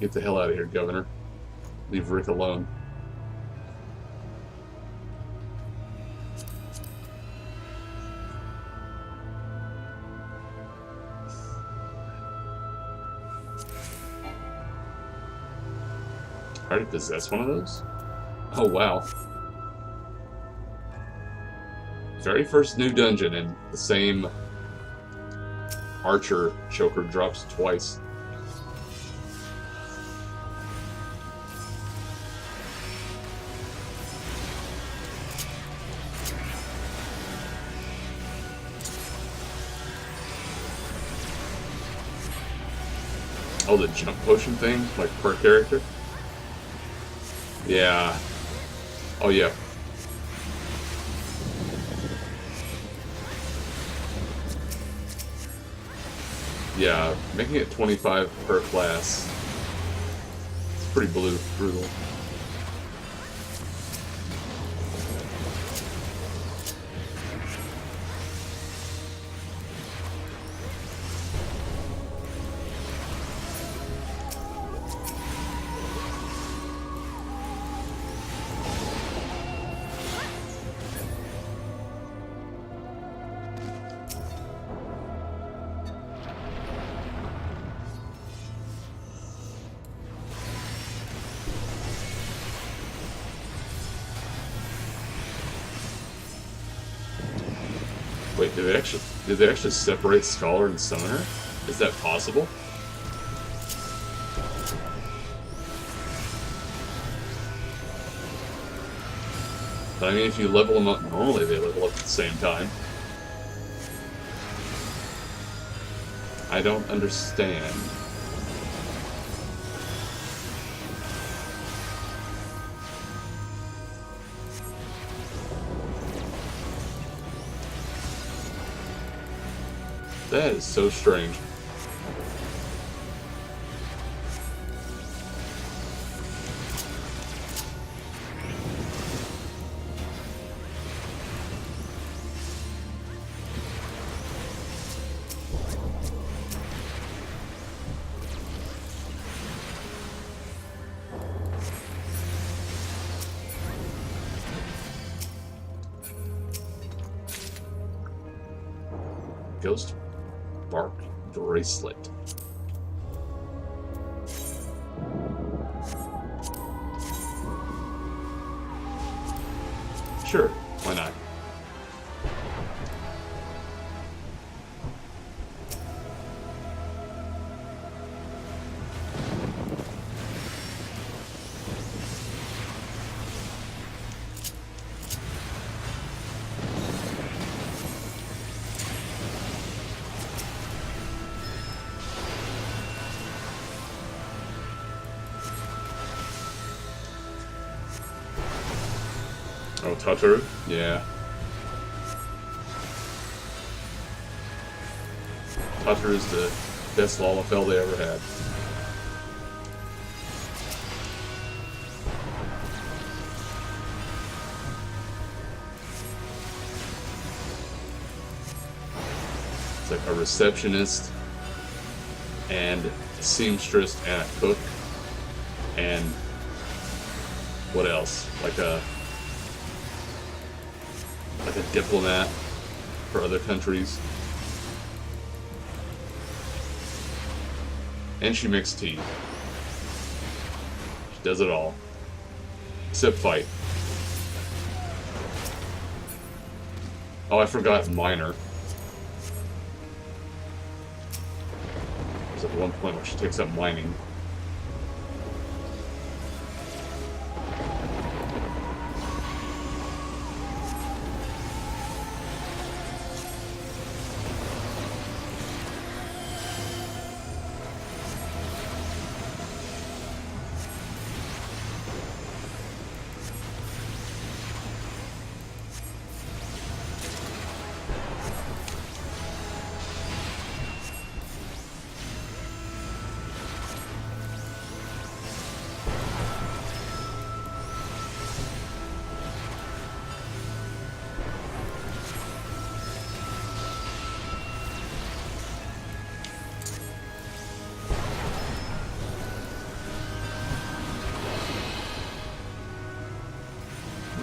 Get the hell out of here, Governor. Leave Rick alone. I already possess one of those? Oh, wow. Very first new dungeon, and the same archer choker drops twice. Oh, the jump potion thing? Like per character? Yeah. Oh, yeah. Yeah, making it 25 per class. It's pretty brutal. Wait, did they actually separate Scholar and Summoner? Is that possible? But I mean, if you level them up normally, they level up at the same time. I don't understand. That is so strange. Ghost Bark Bracelet. Sure, why not? Oh, Tataru? Yeah. Tataru is the best Lalafell they ever had. It's like a receptionist and a seamstress and a cook and what else? Like a diplomat for other countries. And she makes tea. She does it all. Except fight. Oh, I forgot miner. There's at one point where she takes up mining.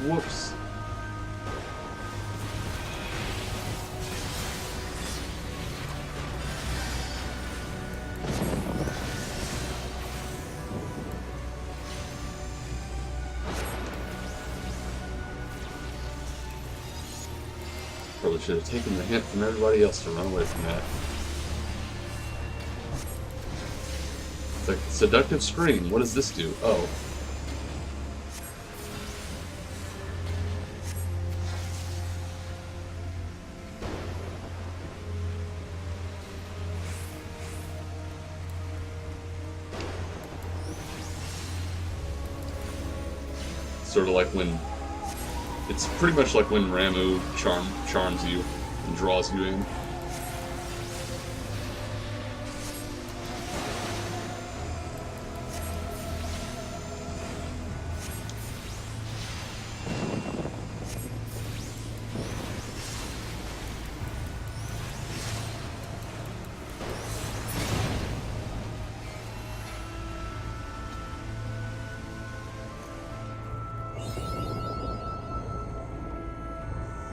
Whoops. Probably should have taken the hint from everybody else to run away from that. It's like seductive scream. What does this do? Oh. Sort of like when, it's pretty much like when Ramu charms you and draws you in.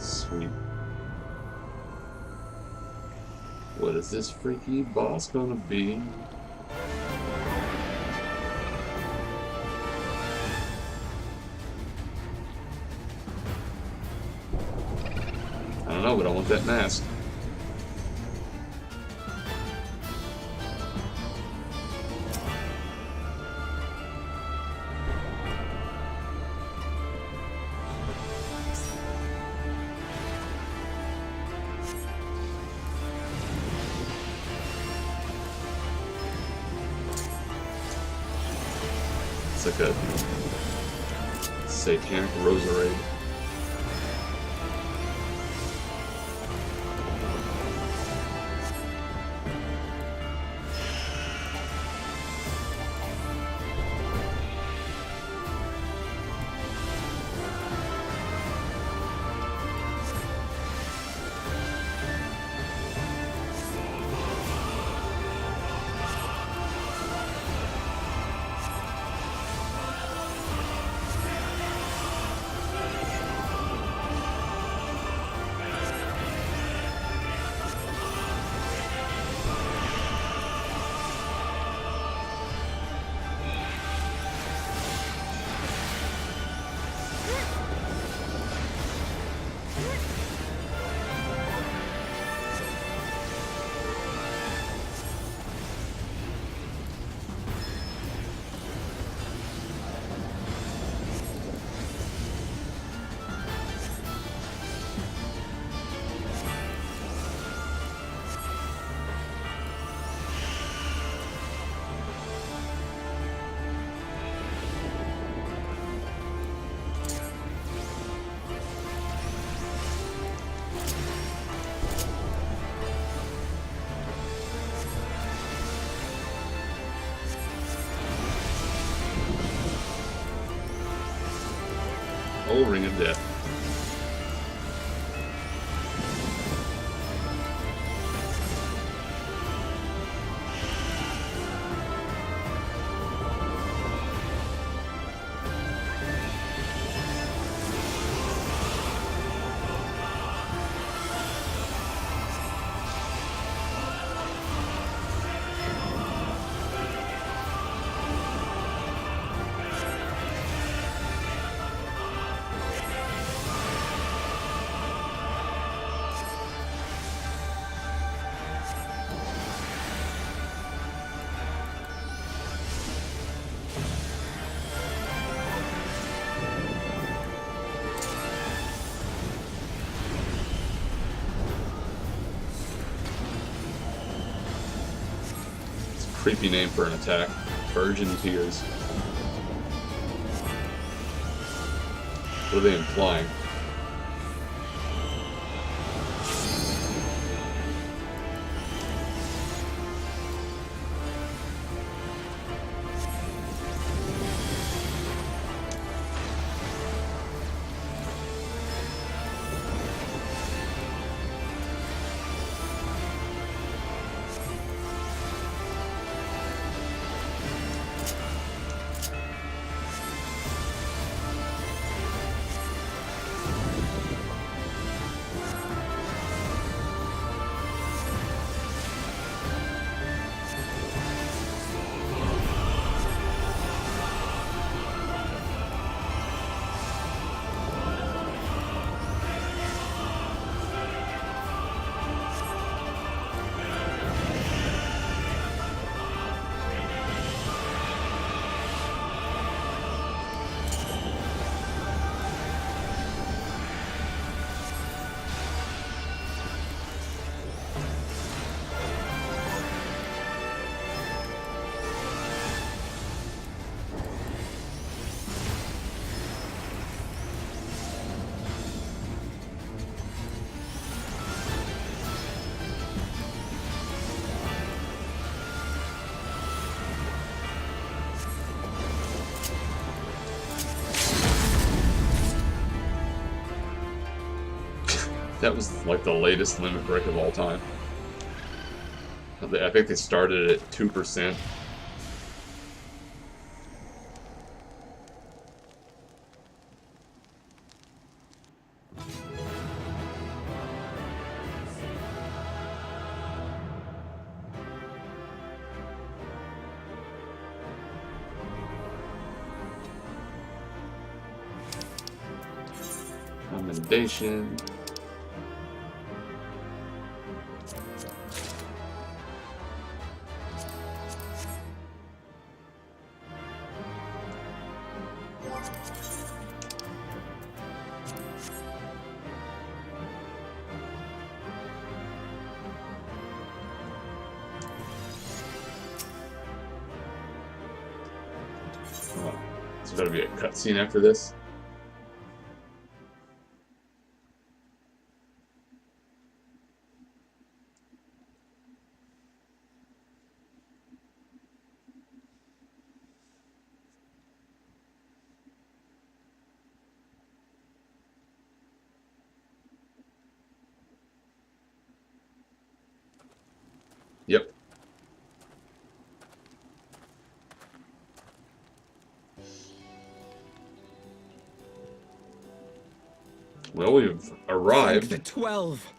Sweet. What is this freaky boss gonna be? I don't know, but I want that mask. It's like a satanic rosary. old ring of death. Creepy name for an attack. Virgin Tears. What are they implying? That was like the latest limit break of all time. I think they started at 2%. Commendation. There's gotta be a cutscene after this. Yep. Well, we've arrived. The 12.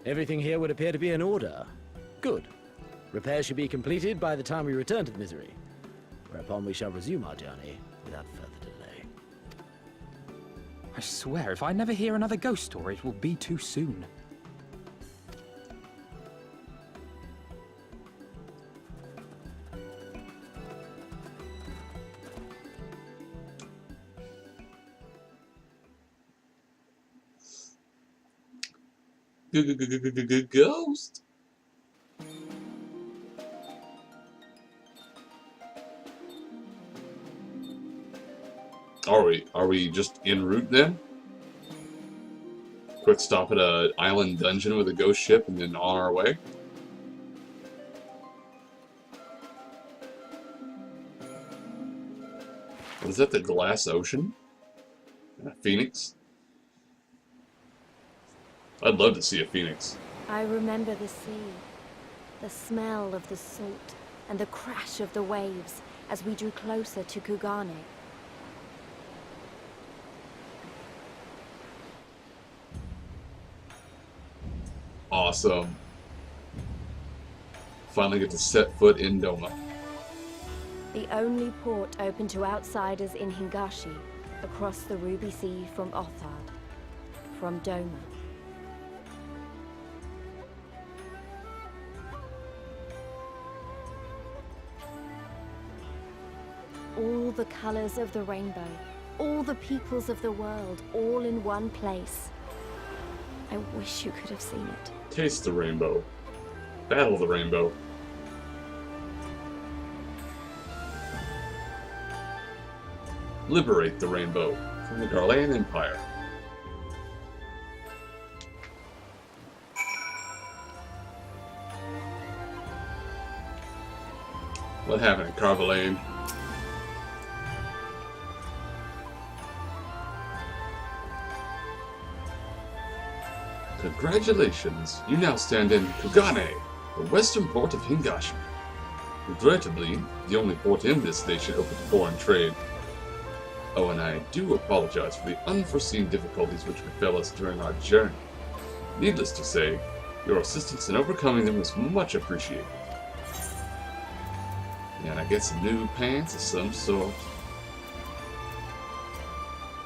Everything here would appear to be in order. Good. Repairs should be completed by the time we return to the Misery, whereupon we shall resume our journey without further delay. I swear, if I never hear another ghost story, it will be too soon. Ghost. Are we just en route then? Quick stop at a island dungeon with a ghost ship and then on our way. What is that, the glass ocean? And a phoenix? I'd love to see a phoenix. I remember the sea, the smell of the salt, and the crash of the waves as we drew closer to Kugane. Awesome. Finally get to set foot in Doma. The only port open to outsiders in Hingashi, across the Ruby Sea from Othard, from Doma. All the colors of the rainbow, all the peoples of the world, all in one place. I wish you could have seen it. Taste the rainbow. Battle the rainbow. Liberate the rainbow from the Garlean Empire. What happened, Carvalane? Congratulations, you now stand in Kugane, the western port of Hingashi. Regrettably, the only port in this nation open to foreign trade. Oh, and I do apologize for the unforeseen difficulties which befell us during our journey. Needless to say, your assistance in overcoming them was much appreciated. And I get some new pants of some sort.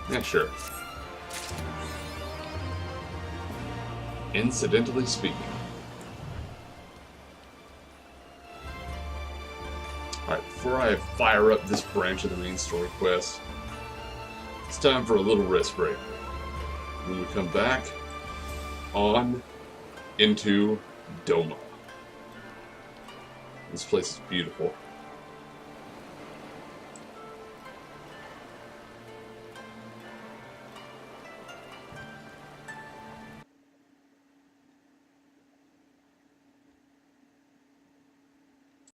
Yeah, sure. Incidentally speaking. Alright, before I fire up this branch of the main story quest, it's time for a little rest break. When we come back, on into Doma. This place is beautiful.